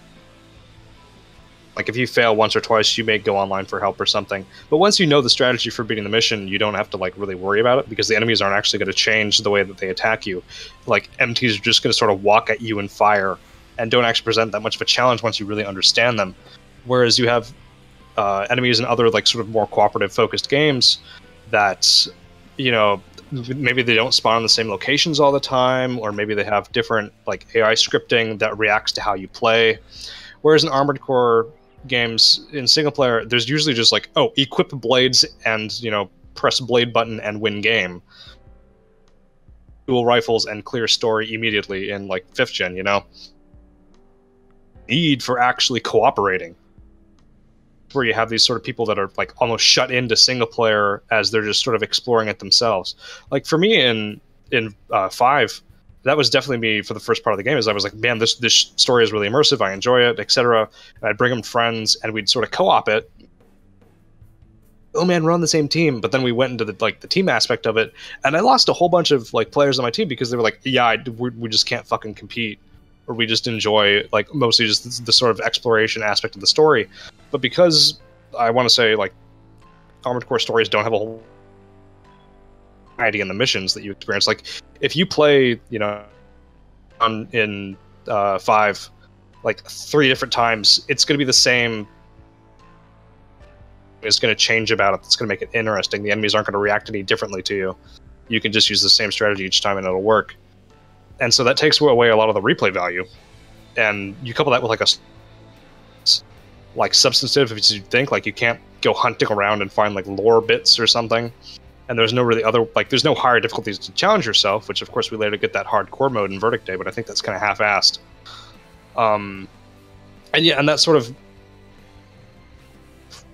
Like if you fail once or twice, you may go online for help or something. But once you know the strategy for beating the mission, you don't have to like really worry about it, because the enemies aren't actually going to change the way that they attack you. Like MTs are just going to sort of walk at you and fire, and don't actually present that much of a challenge once you really understand them. Whereas you have enemies in other like sort of more cooperative focused games that, you know, maybe they don't spawn in the same locations all the time, or maybe they have different like AI scripting that reacts to how you play. Whereas in Armored Core games in single player, there's usually just like, oh, equip blades and, you know, press blade button and win game. Dual rifles and clear story immediately in like 5th gen, you know? Need for actually cooperating. Where you have these sort of people that are like almost shut into single player as they're just sort of exploring it themselves. Like for me in 5, that was definitely me for the first part of the game. Is I was like, man, this story is really immersive. I enjoy it, etc. And I'd bring them friends, and we'd sort of co-op it. Oh man, we're on the same team. But then we went into the team aspect of it, and I lost a whole bunch of like players on my team because they were like, yeah, we just can't fucking compete, or we just enjoy like mostly just the sort of exploration aspect of the story. But because I want to say like Armored Core stories don't have a whole variety in the missions that you experience. Like if you play, you know, in 5 like 3 different times, it's going to be the same. It's going to change about it. It's going to make it interesting. The enemies aren't going to react any differently to you. You can just use the same strategy each time and it'll work. And so that takes away a lot of the replay value. And you couple that with like a like substantive, if you think like you can't go hunting around and find like lore bits or something. And there's no really other, like, there's no higher difficulties to challenge yourself, which of course we later get that hardcore mode in Verdict Day, but I think that's kind of half-assed. And yeah, and that sort of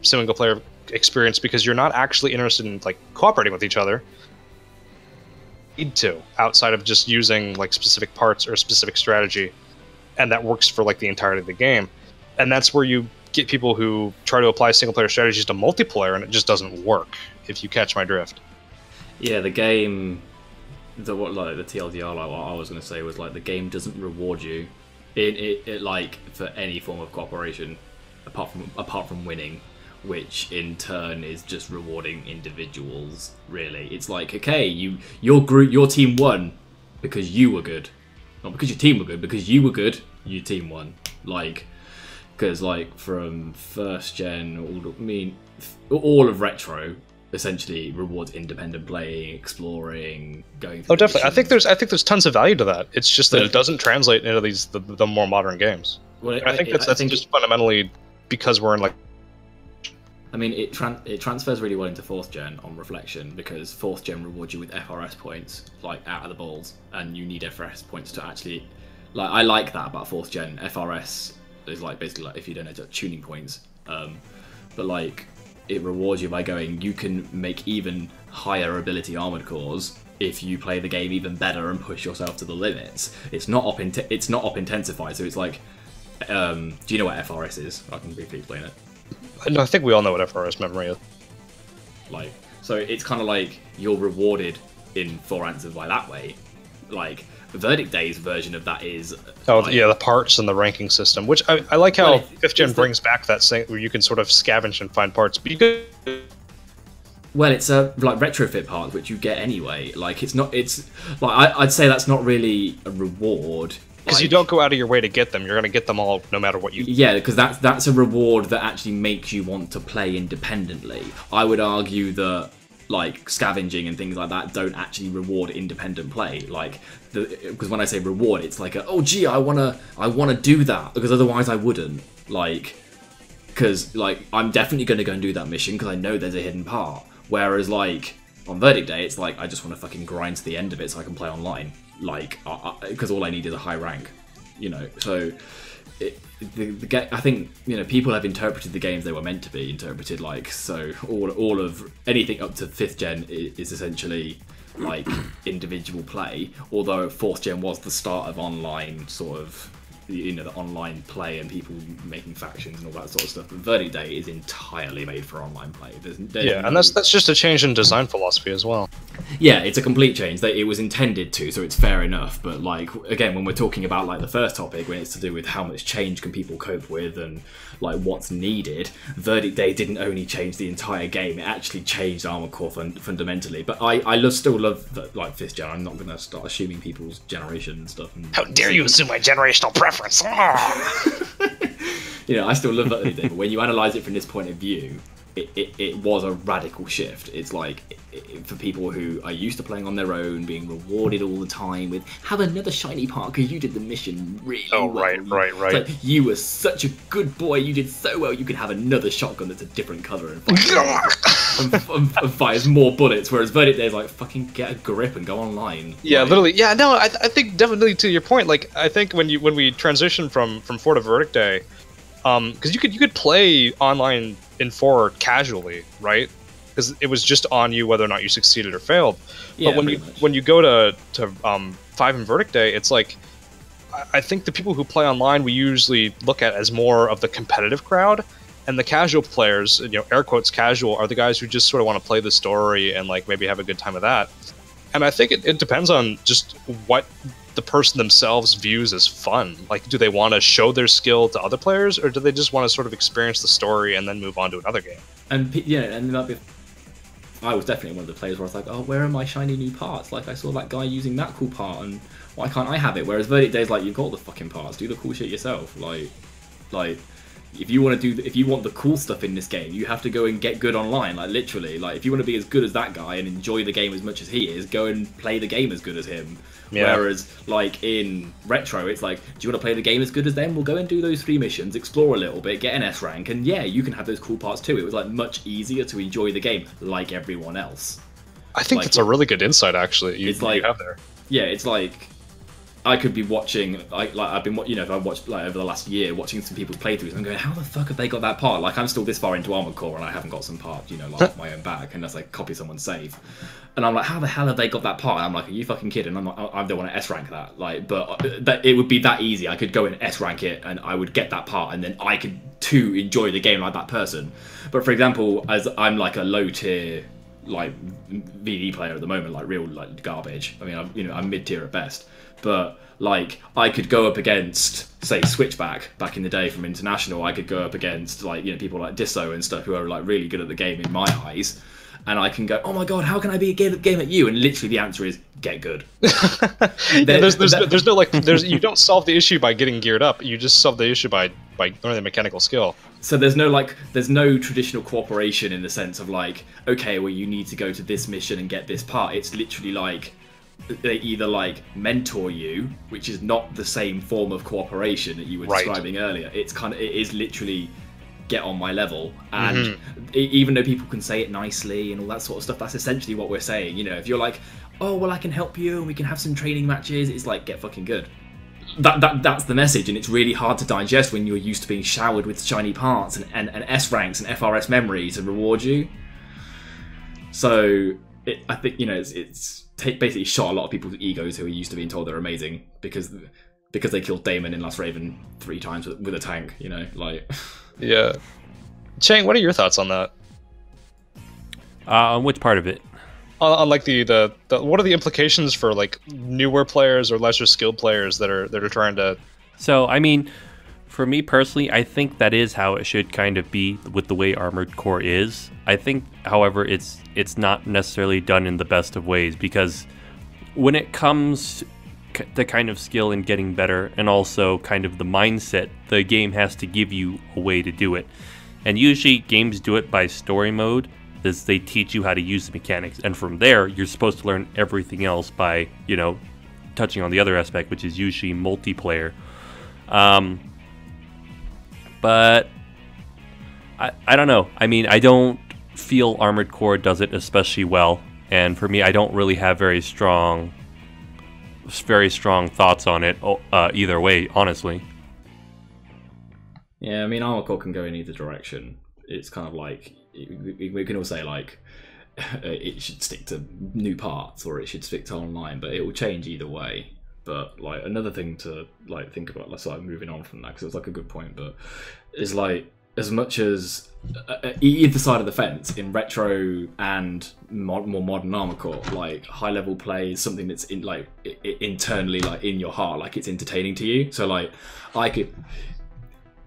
single player experience, because you're not actually interested in like cooperating with each other. Need to, outside of just using like specific parts or a specific strategy, and that works for like the entirety of the game. And that's where you get people who try to apply single player strategies to multiplayer, and it just doesn't work, if you catch my drift. Yeah, the game, the TLDR, like what I was going to say was like the game doesn't reward you it like for any form of cooperation apart from winning, which in turn is just rewarding individuals. Really, it's like, okay, your team won because you were good, not because your team were good, because you were good, your team won. Like, because like from first gen, all of retro essentially rewards independent playing, exploring, going through. Oh, definitely. I think there's tons of value to that. It's just that it doesn't translate into the more modern games. Well, I think that's just fundamentally because we're in like. I mean, it transfers really well into 4th gen on reflection, because 4th gen rewards you with FRS points, like out of the balls, and you need FRS points to actually, like, I like that about 4th gen. FRS is like basically like if you don't have tuning points, but like it rewards you by going, you can make even higher ability armored cores if you play the game even better and push yourself to the limits. It's not up intensified, so it's like, do you know what FRS is? I can briefly explain it. No, I think we all know what FRS memory is. Like, so it's kind of like you're rewarded in 4 answers by that way. Like, Verdict Day's version of that is... Oh, like, yeah, the parts and the ranking system, which I like how 5th Gen brings back that thing where you can sort of scavenge and find parts. But you could... Well, it's like retrofit parts, which you get anyway. Like, it's like, I'd say that's not really a reward. Because you don't go out of your way to get them. You're going to get them all no matter what you... Yeah, because that's a reward that actually makes you want to play independently. I would argue that, like, scavenging and things like that don't actually reward independent play. Like, because when I say reward, it's like, oh gee, I wanna do that, because otherwise I wouldn't. Like, because like I'm definitely gonna go and do that mission because I know there's a hidden part. Whereas like on Verdict Day, it's like I just want to fucking grind to the end of it so I can play online. Like, because all I need is a high rank, you know. So I think, you know, people have interpreted the games they were meant to be interpreted. Like, so all of anything up to 5th gen is essentially like individual play. Although 4th gen was the start of online sort of, you know, the online play and people making factions and all that sort of stuff. But Verdict Day is entirely made for online play. There's yeah, and that's just a change in design philosophy as well. Yeah, it's a complete change. It was intended to, so it's fair enough. But like, again, when we're talking about like the first topic, when it's to do with how much change can people cope with and like what's needed, Verdict Day didn't only change the entire game; it actually changed Armored Core fundamentally. But I still love like 5th gen. I'm not going to start assuming people's generation and stuff. How dare you assume my generational preference? You know, I still love Verdict Day, but when you analyse it from this point of view, it was a radical shift. It's like, for people who are used to playing on their own, being rewarded all the time with, have another shiny part because you did the mission really well. Right. It's like, you were such a good boy, you did so well, you could have another shotgun that's a different colour and fires more bullets, whereas Verdict Day is like, fucking get a grip and go online. Yeah, like, literally. Yeah, no, I think definitely to your point, like, I think when we transition from 4 to Verdict Day, because you could play online in 4 casually, right? Because it was just on you whether or not you succeeded or failed. Yeah, but when you go to 5 and Verdict Day, it's like, I think the people who play online we usually look at as more of the competitive crowd, and the casual players, you know, air quotes casual, are the guys who just sort of want to play the story and like maybe have a good time with that. And I think it depends on just what the person themselves views as fun. Like, do they want to show their skill to other players, or do they just want to sort of experience the story and then move on to another game? And yeah, and that'd be... I was definitely one of the players where I was like, oh, where are my shiny new parts? Like, I saw that guy using that cool part, and why can't I have it? Whereas Verdict Day is like, you've got the fucking parts, do the cool shit yourself. Like, if you want the cool stuff in this game, you have to go and get good online. Like literally, like if you want to be as good as that guy and enjoy the game as much as he is, go and play the game as good as him. Yeah. Whereas like in Retro, it's like, do you want to play the game as good as them? We'll go and do those 3 missions, explore a little bit, get an S rank, and yeah, you can have those cool parts too. It was like much easier to enjoy the game like everyone else. I think that's a really good insight, actually. You have there. Yeah, it's like I could be watching, I've been, if I watched like over the last year, watching some people's playthroughs, I'm going, how the fuck have they got that part? Like I'm still this far into Armored Core and I haven't got some part, like off my own back, unless I copy someone's save. And I'm like, how the hell have they got that part? And I'm like, are you fucking kidding? I'm like, I don't want to S rank that. Like, but that it would be that easy. I could go and S rank it, and I would get that part, and then I could too enjoy the game like that person. But for example, as I'm like a low tier like VD player at the moment, like real like garbage. I mean, I'm mid tier at best, but like I could go up against, say, Switchback back in the day from International. I could go up against like people like Disso and stuff who are like really good at the game in my eyes. And I can go, oh my god, how can I be a game at you? And literally the answer is get good. There's no you don't solve the issue by getting geared up. You just solve the issue by learning the mechanical skill. So there's no traditional cooperation in the sense of like, okay, well you need to go to this mission and get this part. It's literally like they either like mentor you, which is not the same form of cooperation that you were describing earlier. It is literally get on my level, and even though people can say it nicely and all that sort of stuff, that's essentially what we're saying. If you're like, oh well, I can help you and we can have some training matches, it's like, get fucking good. That's the message, and it's really hard to digest when you're used to being showered with shiny parts and S ranks and FRS memory to reward you. So I think it's basically shot a lot of people's egos who are used to being told they're amazing because they killed Damon in Last Raven 3 times with a tank. Like. Yeah. Cheng, what are your thoughts on that? On which part of it? On like the what are the implications for like newer players or lesser skilled players that are trying to? So I mean, for me personally, I think that is how it should kind of be with the way Armored Core is. I think, however, it's not necessarily done in the best of ways, because when it comes the kind of skill in getting better and also kind of the mindset, the game has to give you a way to do it. And usually games do it by story mode, as they teach you how to use the mechanics, and from there you're supposed to learn everything else by touching on the other aspect, which is usually multiplayer. But I don't know. I mean, I don't feel Armored Core does it especially well, and for me, I don't really have very strong thoughts on it either way, honestly. Yeah, I mean, Armored Core can go in either direction. It's kind of like, we can all say like it should stick to new parts or it should stick to online, but it will change either way. But like another thing to like think about, let's like moving on from that, because it's like a good point, but is like, as much as either side of the fence in Retro and more modern Armored Core, like high level play is something that's in like internally like in your heart, like it's entertaining to you. So like I could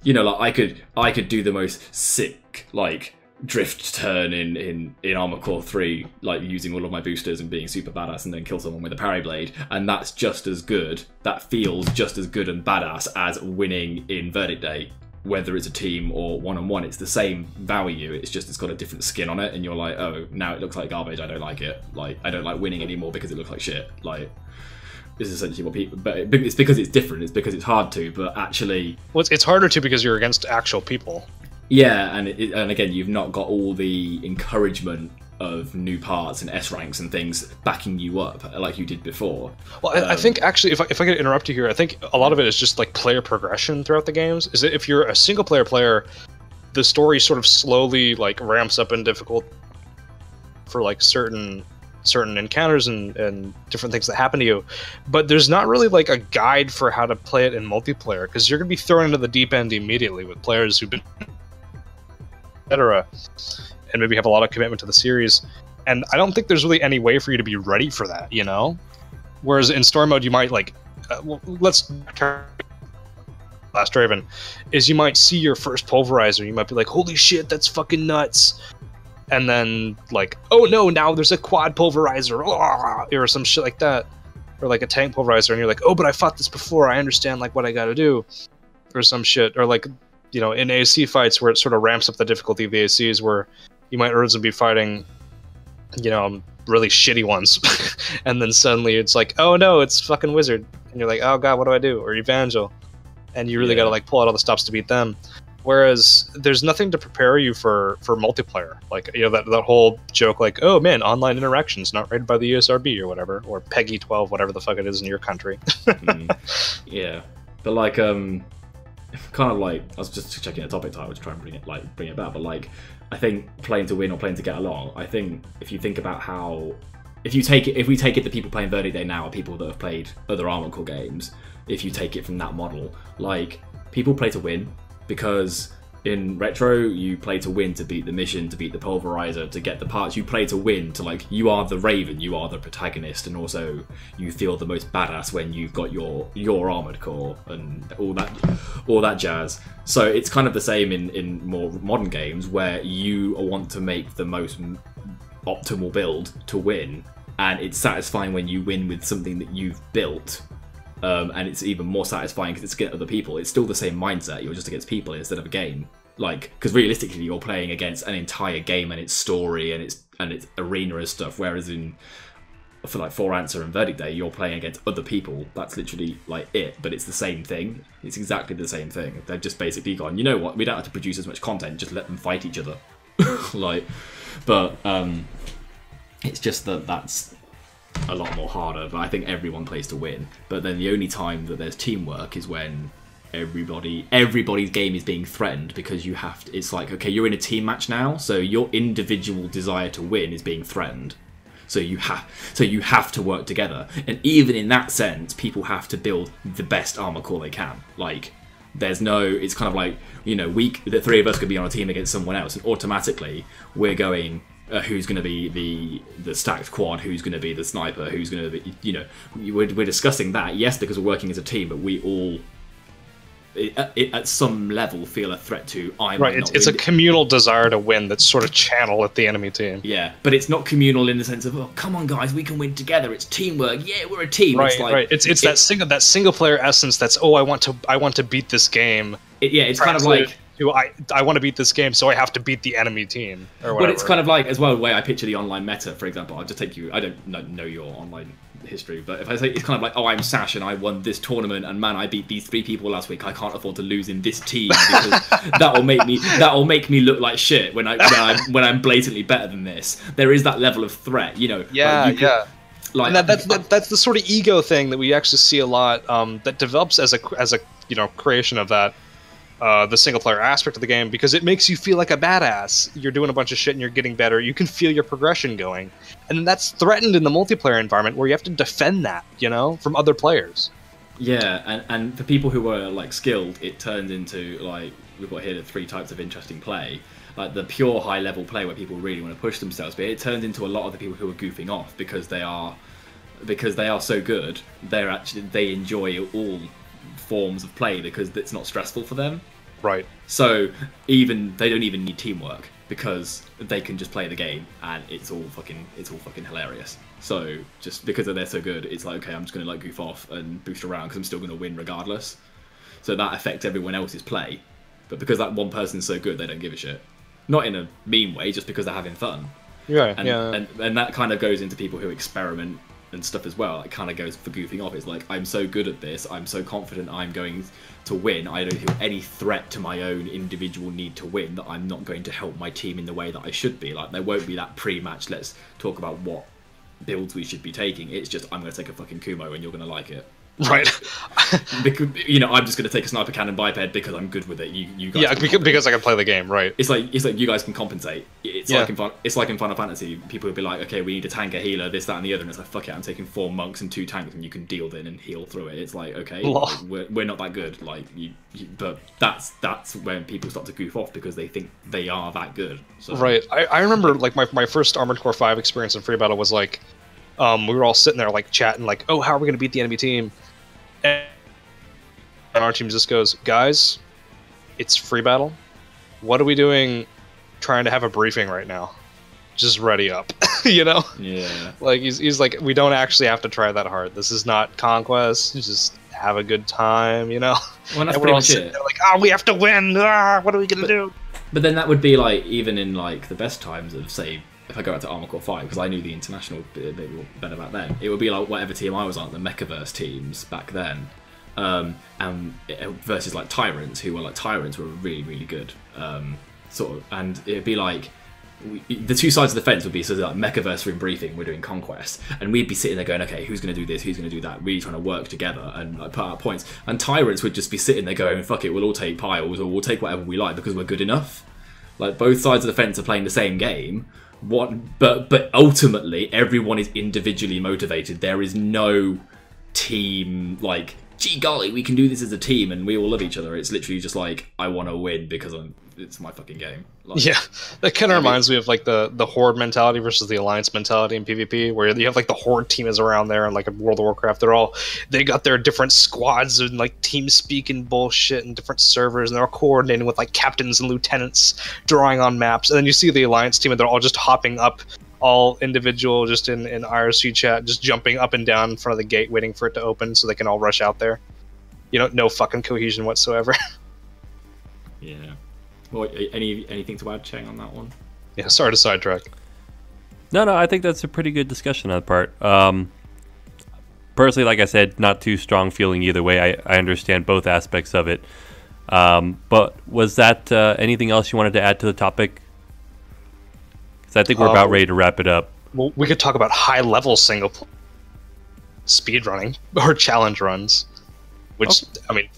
do the most sick like drift turn in Armored Core 3, like using all of my boosters and being super badass, and then kill someone with a parry blade, and that's just as good. That feels just as good and badass as winning in Verdict Day. Whether it's a team or one-on-one, it's the same value. It's just it's got a different skin on it, and you're like, oh, now it looks like garbage. I don't like it. Like I don't like winning anymore because it looks like shit. Like this is essentially what people. But it's because it's different. It's because it's hard to. But actually, well, it's harder to because you're against actual people. Yeah, and again, you've not got all the encouragement of new parts and S ranks and things backing you up like you did before. Well, I think actually, if I could interrupt you here, I think a lot of it is just like player progression throughout the games. Is that if you're a single player, the story sort of slowly like ramps up in difficult for like certain encounters and different things that happen to you, but there's not really like a guide for how to play it in multiplayer, because you're gonna be thrown into the deep end immediately with players who've been etc. and maybe have a lot of commitment to the series, and I don't think there's really any way for you to be ready for that, Whereas in story mode, you might like, let's Last Raven, is you might see your first pulverizer, you might be like, holy shit, that's fucking nuts, and then like, oh no, now there's a quad pulverizer, or some shit like that, or like a tank pulverizer, and you're like, oh, but I fought this before, I understand like what I gotta do, or some shit, or like you know, in AC fights where it sort of ramps up the difficulty of the ACs, where you might originally be fighting, you know, really shitty ones, and then suddenly it's like, oh no, it's fucking wizard, and you're like, oh god, what do I do? Or evangel, and you really got to like pull out all the stops to beat them. Whereas there's nothing to prepare you for multiplayer, like, you know, that whole joke, like, oh man, online interactions not rated by the USRB or whatever, or PEGI 12, whatever the fuck it is in your country. Yeah, but like kind of like, I was just checking a topic title to try and bring it back, but like, I think playing to win or playing to get along, I think if you think about how, if we take it that people playing Verdict Day now are people that have played other Armored Core games, if you take it from that model, like, people play to win because in Retro you play to win, to beat the mission, to beat the pulverizer, to get the parts. You play to win, to like, you are the Raven, you are the protagonist, and also you feel the most badass when you've got your Armored Core and all that jazz. So it's kind of the same in more modern games where you want to make the most optimal build to win, and it's satisfying when you win with something that you've built. And it's even more satisfying because it's against other people. It's still the same mindset. You're just against people instead of a game. Like, because realistically, you're playing against an entire game and its story and its arena and stuff. Whereas for like For Answer and Verdict Day, you're playing against other people. That's literally like it. But it's the same thing. It's exactly the same thing. They've just basically gone, you know what? We don't have to produce as much content. Just let them fight each other. It's just that's a lot more harder, but I think everyone plays to win. But then the only time that there's teamwork is when everybody's game is being threatened, because you have to, it's like, okay, you're in a team match now, so your individual desire to win is being threatened. So you have to work together. And even in that sense, people have to build the best Armored Core they can. Like, there's no, it's kind of like, you know, the three of us could be on a team against someone else, and automatically we're going, who's going to be the stacked quad, who's going to be the sniper, who's going to be, you know, we're discussing that, yes, because we're working as a team, but we all, at some level, feel a threat to, it's a communal desire to win that's sort of channeled at the enemy team. Yeah, but it's not communal in the sense of, oh, come on guys, we can win together, it's teamwork, yeah, we're a team. Right, it's like, right. It's that single player essence that's, oh, I want to beat this game. It's kind of like, I want to beat this game, so I have to beat the enemy team, or whatever. But it's kind of like, as well, the way I picture the online meta, for example, I'll just take you, I don't know your online history, but if I say, it's kind of like, oh, I'm Sash and I won this tournament, and man, I beat these 3 people last week, I can't afford to lose in this team, because that'll make me look like shit when I'm blatantly better than this. There is that level of threat, you know. Yeah. Like, and that's the sort of ego thing that we actually see a lot, that develops as a you know, creation of that. The single player aspect of the game, because it makes you feel like a badass. You're doing a bunch of shit and you're getting better. You can feel your progression going, and that's threatened in the multiplayer environment where you have to defend that, you know, from other players. Yeah, and for people who are like skilled, it turns into, like, we've got here the 3 types of interesting play. Like the pure high level play where people really want to push themselves, but it turns into a lot of the people who are goofing off because they are so good. They enjoy all forms of play because it's not stressful for them. Right. So they don't even need teamwork because they can just play the game and it's all fucking hilarious. So just because they're so good, it's like, okay, I'm just gonna like goof off and boost around because I'm still gonna win regardless. So that affects everyone else's play, but because that one person's so good, they don't give a shit. Not in a mean way, just because they're having fun. Yeah. And that kind of goes into people who experiment and stuff as well. It kind of goes for goofing off. It's like, I'm so good at this, I'm so confident I'm going to win, I don't feel any threat to my own individual need to win, that I'm not going to help my team in the way that I should be. Like, there won't be that pre-match, let's talk about what builds we should be taking. It's just, I'm going to take a fucking Kumo and you're going to like it. Right. Because, you know, I'm just going to take a sniper cannon biped because I'm good with it. You guys, yeah, because I can play the game, right? It's like you guys can compensate. It's like in Final Fantasy, people would be like, okay, we need a tank, a healer, this, that, and the other, and it's like, fuck it, I'm taking 4 monks and 2 tanks, and you can deal then and heal through it. It's like, okay, we're not that good, like but that's when people start to goof off because they think they are that good. So. Right. I remember like my first Armored Core 5 experience in Free Battle was like, we were all sitting there like chatting, like, oh, how are we gonna beat the enemy team? And our team just goes, guys, it's Free Battle. What are we doing trying to have a briefing right now? Just ready up, you know? Yeah. Like, he's like, we don't actually have to try that hard. This is not Conquest. Just have a good time, you know. Well, that's and pretty we're all much sitting it. there like, oh, we have to win. What are we gonna do? But then that would be like even in like the best times of say. If I go out to Armored Core 5, because I knew the international bit better back then, it would be like whatever team I was on, the Mechaverse teams back then, and versus like Tyrants, who were really, really good, sort of, and it'd be like the two sides of the fence would be sort of like Mechaverse room briefing. We're doing Conquest, and we'd be sitting there going, okay, who's going to do this, who's going to do that, really trying to work together and like put out points. And Tyrants would just be sitting there going, fuck it, we'll all take piles or we'll take whatever we like because we're good enough. Like both sides of the fence are playing the same game. But ultimately everyone is individually motivated. There is no team like, gee golly, we can do this as a team and we all love each other. It's literally just like, I want to win because it's my fucking game. Like, yeah, that kind of reminds me of like the Horde mentality versus the Alliance mentality in PvP, where you have like the Horde team is around there, and like in World of Warcraft, they got their different squads and like team speak and bullshit and different servers, and they're all coordinating with like captains and lieutenants, drawing on maps, and then you see the Alliance team and they're all just hopping up, all individual, just in IRC chat, just jumping up and down in front of the gate, waiting for it to open so they can all rush out there. You know, no fucking cohesion whatsoever. Yeah. Well, anything to add, Cheng, on that one? Yeah, sorry to sidetrack. No, I think that's a pretty good discussion on the part. Personally, like I said, not too strong feeling either way. I understand both aspects of it. But was that anything else you wanted to add to the topic? Because I think we're about ready to wrap it up. Well, we could talk about high-level single speedrunning or challenge runs, which, I mean,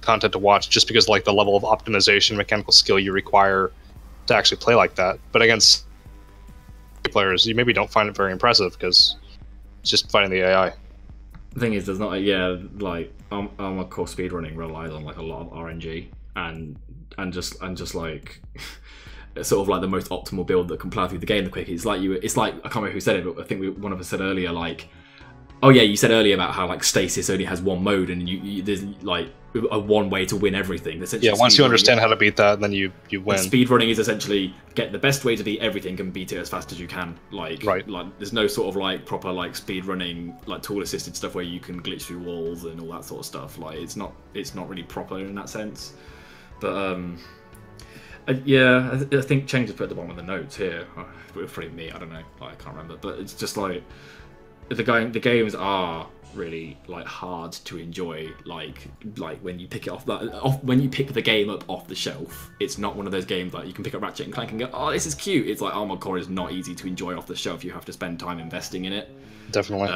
content to watch just because like the level of optimization, mechanical skill you require to actually play like that. But against players, you maybe don't find it very impressive because it's just fighting the AI. The thing is, there's not like Armored Core speedrunning relies on like a lot of RNG and just like sort of like the most optimal build that can plow through the game the quickest. It's like I can't remember who said it, but I think one of us said earlier, like, oh yeah, you said earlier about how like stasis only has one mode and there's like a one way to win everything. Yeah, once you understand how to beat that, then you win. Speedrunning is essentially get the best way to beat everything and beat it as fast as you can. Like there's no sort of like proper like speedrunning like tool assisted stuff where you can glitch through walls and all that sort of stuff. Like it's not really proper in that sense. But yeah, I think Cheng just put at the bottom of the notes here. Probably me, I don't know. I can't remember. But it's just like the games are really like hard to enjoy. Like when you pick it when you pick the game up off the shelf, it's not one of those games like you can pick up Ratchet and Clank and go, oh, this is cute. It's like Armored Core is not easy to enjoy off the shelf. You have to spend time investing in it. Definitely.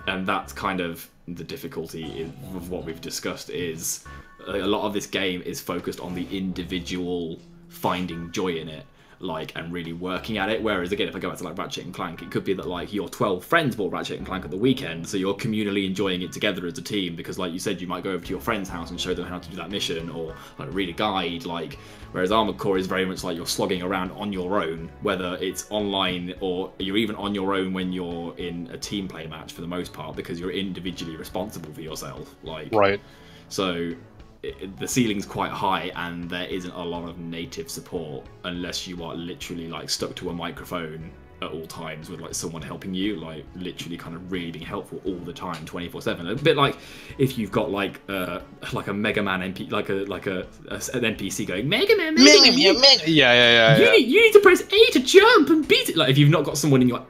And that's kind of the difficulty of what we've discussed. Is a lot of this game is focused on the individual finding joy in it, like, and really working at it. Whereas again, if I go back to like Ratchet and Clank, it could be that like your 12 friends bought Ratchet and Clank at the weekend, so you're communally enjoying it together as a team, because like you said, you might go over to your friend's house and show them how to do that mission, or like read a guide. Like, whereas Armored Core is very much like you're slogging around on your own, whether it's online or you're even on your own when you're in a team play match for the most part, because you're individually responsible for yourself. Like, right. So the ceiling's quite high, and there isn't a lot of native support unless you are literally like stuck to a microphone at all times with like someone helping you, like literally kind of really being helpful all the time, 24/7. A bit like if you've got like a Mega Man NPC, an NPC going Mega Man, yeah. You need to press A to jump and beat it. Like if you've not got someone in your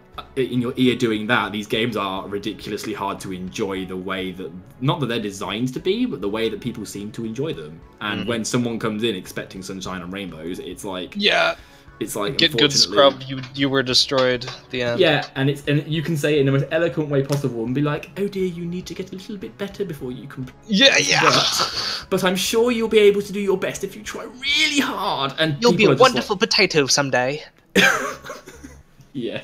ear doing that, these games are ridiculously hard to enjoy the way that, not that they're designed to be, but the way that people seem to enjoy them. And when someone comes in expecting sunshine and rainbows, it's like, yeah, it's like, get good scrub, you were destroyed at the end. Yeah, and you can say it in the most eloquent way possible and be like, oh dear, you need to get a little bit better before you can. Yeah. But I'm sure you'll be able to do your best if you try really hard. And you'll be a wonderful potato someday. Yeah.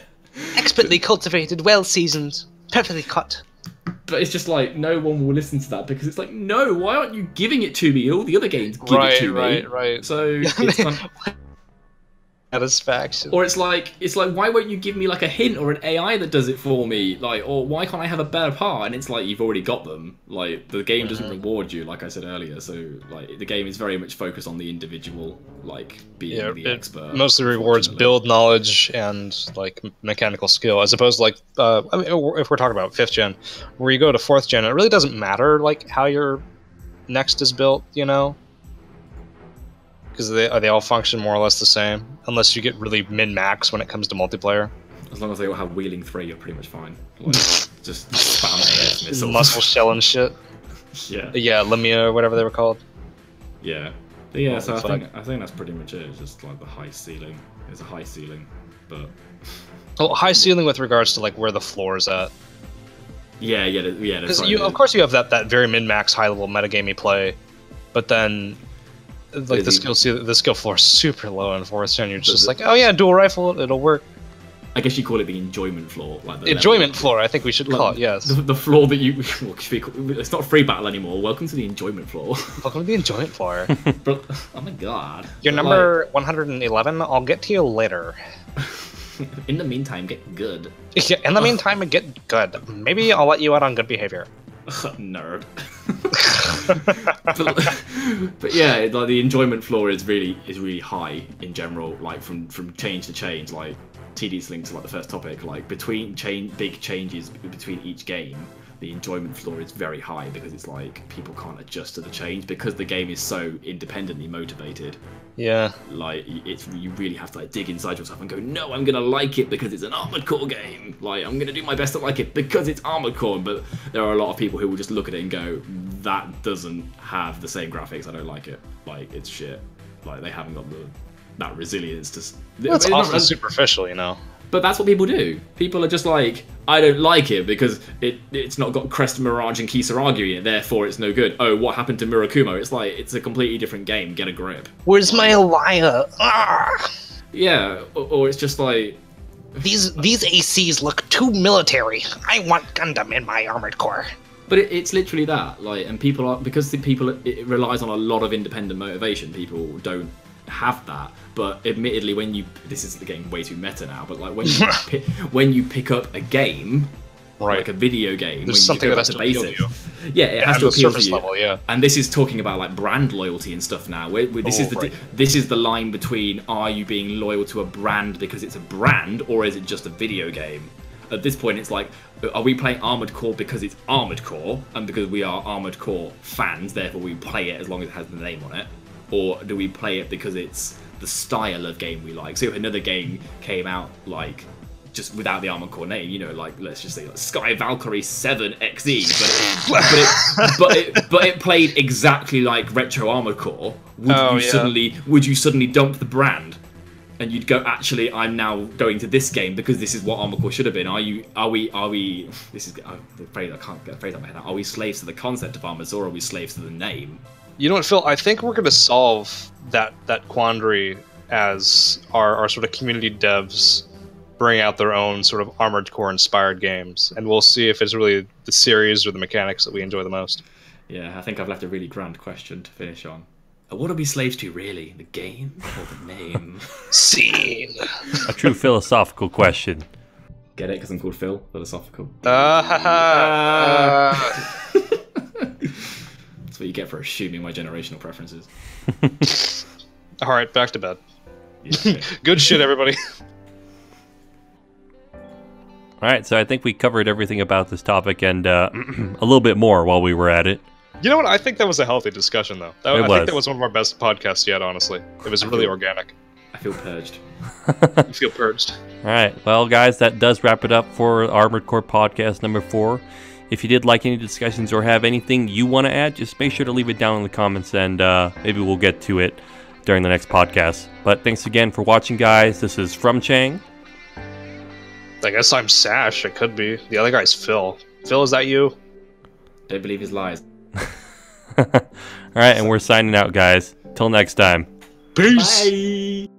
Expertly cultivated, well seasoned, perfectly cut. But it's just like, no one will listen to that, because it's like, no, why aren't you giving it to me? All the other games give it to me. Right. So it's satisfaction. Or it's like why won't you give me like a hint or an AI that does it for me? Like, or why can't I have a better part? And it's like you've already got them. Like the game doesn't reward you, like I said earlier. So like the game is very much focused on the individual, like being the expert. Mostly rewards build knowledge and like mechanical skill, as opposed to like I mean, if we're talking about 5th gen, where you go to 4th gen, it really doesn't matter like how your next is built, you know. Because they all function more or less the same, unless you get really min-max when it comes to multiplayer. As long as they all have wheeling 3, you're pretty much fine. Like, just spam AS missiles. Muscle shell and shit. Yeah, Lemia or whatever they were called. Yeah. But yeah, so I think that's pretty much it. It's just like the high ceiling. There's a high ceiling, but... Oh, high ceiling with regards to like where the floor is at. Yeah. Because of course you have that very min-max high-level metagamey play, but then... Like the skill floor is super low in 4th gen. You're just like, oh yeah, dual rifle, it'll work. I guess you call it the enjoyment floor, like the enjoyment floor. I think we should call it. Yes, the floor that you. Well, it's not free battle anymore. Welcome to the enjoyment floor. Welcome to the enjoyment floor. But, oh my god. You're number 111. I'll get to you later. In the meantime, get good. Yeah, in the meantime, get good. Maybe I'll let you out on good behavior. Nerd. but yeah, like the enjoyment floor is really high in general. Like from change to change, like TD's linked to like the first topic. Like between big changes between each game, the enjoyment floor is very high because it's like people can't adjust to the change because the game is so independently motivated. Yeah. Like you really have to like dig inside yourself and go, no, I'm gonna like it because it's an Armored Core game. Like I'm gonna do my best to like it because it's Armored Core. But there are a lot of people who will just look at it and go, that doesn't have the same graphics. I don't like it. Like it's shit. Like they haven't got that resilience to. That's awfully superficial, you know. But that's what people do. People are just like, I don't like it because it's not got Crest, Mirage, and Kisaragi in it, therefore it's no good. Oh, what happened to Murakumo? It's like, it's a completely different game. Get a grip. Where's my Elia? Yeah, or it's just like... These ACs look too military. I want Gundam in my Armored Core. But it's literally that. Like, and people are... Because it relies on a lot of independent motivation, people don't have that. But admittedly, when you this is getting way too meta now, but like when you pick up a game, right, like a video game, there's something that has to appeal to you. Yeah, it has to appeal to you. Level, yeah. And this is talking about like brand loyalty and stuff now. This is the line between, are you being loyal to a brand because it's a brand, or is it just a video game? At this point, it's like, are we playing Armored Core because it's Armored Core, and because we are Armored Core fans, therefore we play it as long as it has the name on it? Or do we play it because it's the style of game we like? So if another game came out like just without the Armored Core name, you know, like let's just say like Sky Valkyrie 7 XE, but it played exactly like Retro Armored Core, would you suddenly dump the brand? And you'd go, actually, I'm now going to this game because this is what Armored Core should have been. Are we? This is I'm afraid I can't get a phrase out of my head now. Are we slaves to the concept of Armored Core, or are we slaves to the name? You know what, Phil? I think we're going to solve that quandary as our sort of community devs bring out their own sort of Armored Core inspired games, and we'll see if it's really the series or the mechanics that we enjoy the most. Yeah, I think I've left a really grand question to finish on. What are we slaves to, really? The game or the name? Scene. A true philosophical question. Get it? Because I'm called Phil. Philosophical. That's what you get for assuming my generational preferences. All right, back to bed. Yeah, good shit, everybody. All right, so I think we covered everything about this topic and a little bit more while we were at it. You know what? I think that was a healthy discussion, though. I think that was one of our best podcasts yet, honestly. It was really organic. I feel purged. You feel purged. All right. Well, guys, that does wrap it up for Armored Core Podcast number 4. If you did like any discussions or have anything you want to add, just make sure to leave it down in the comments, and maybe we'll get to it during the next podcast. But thanks again for watching, guys. This is ZeFromCheng. I guess I'm Sash. It could be. The other guy's Phil. Phil, is that you? Don't believe his lies. All right, and we're signing out, guys. Till next time. Peace. Bye.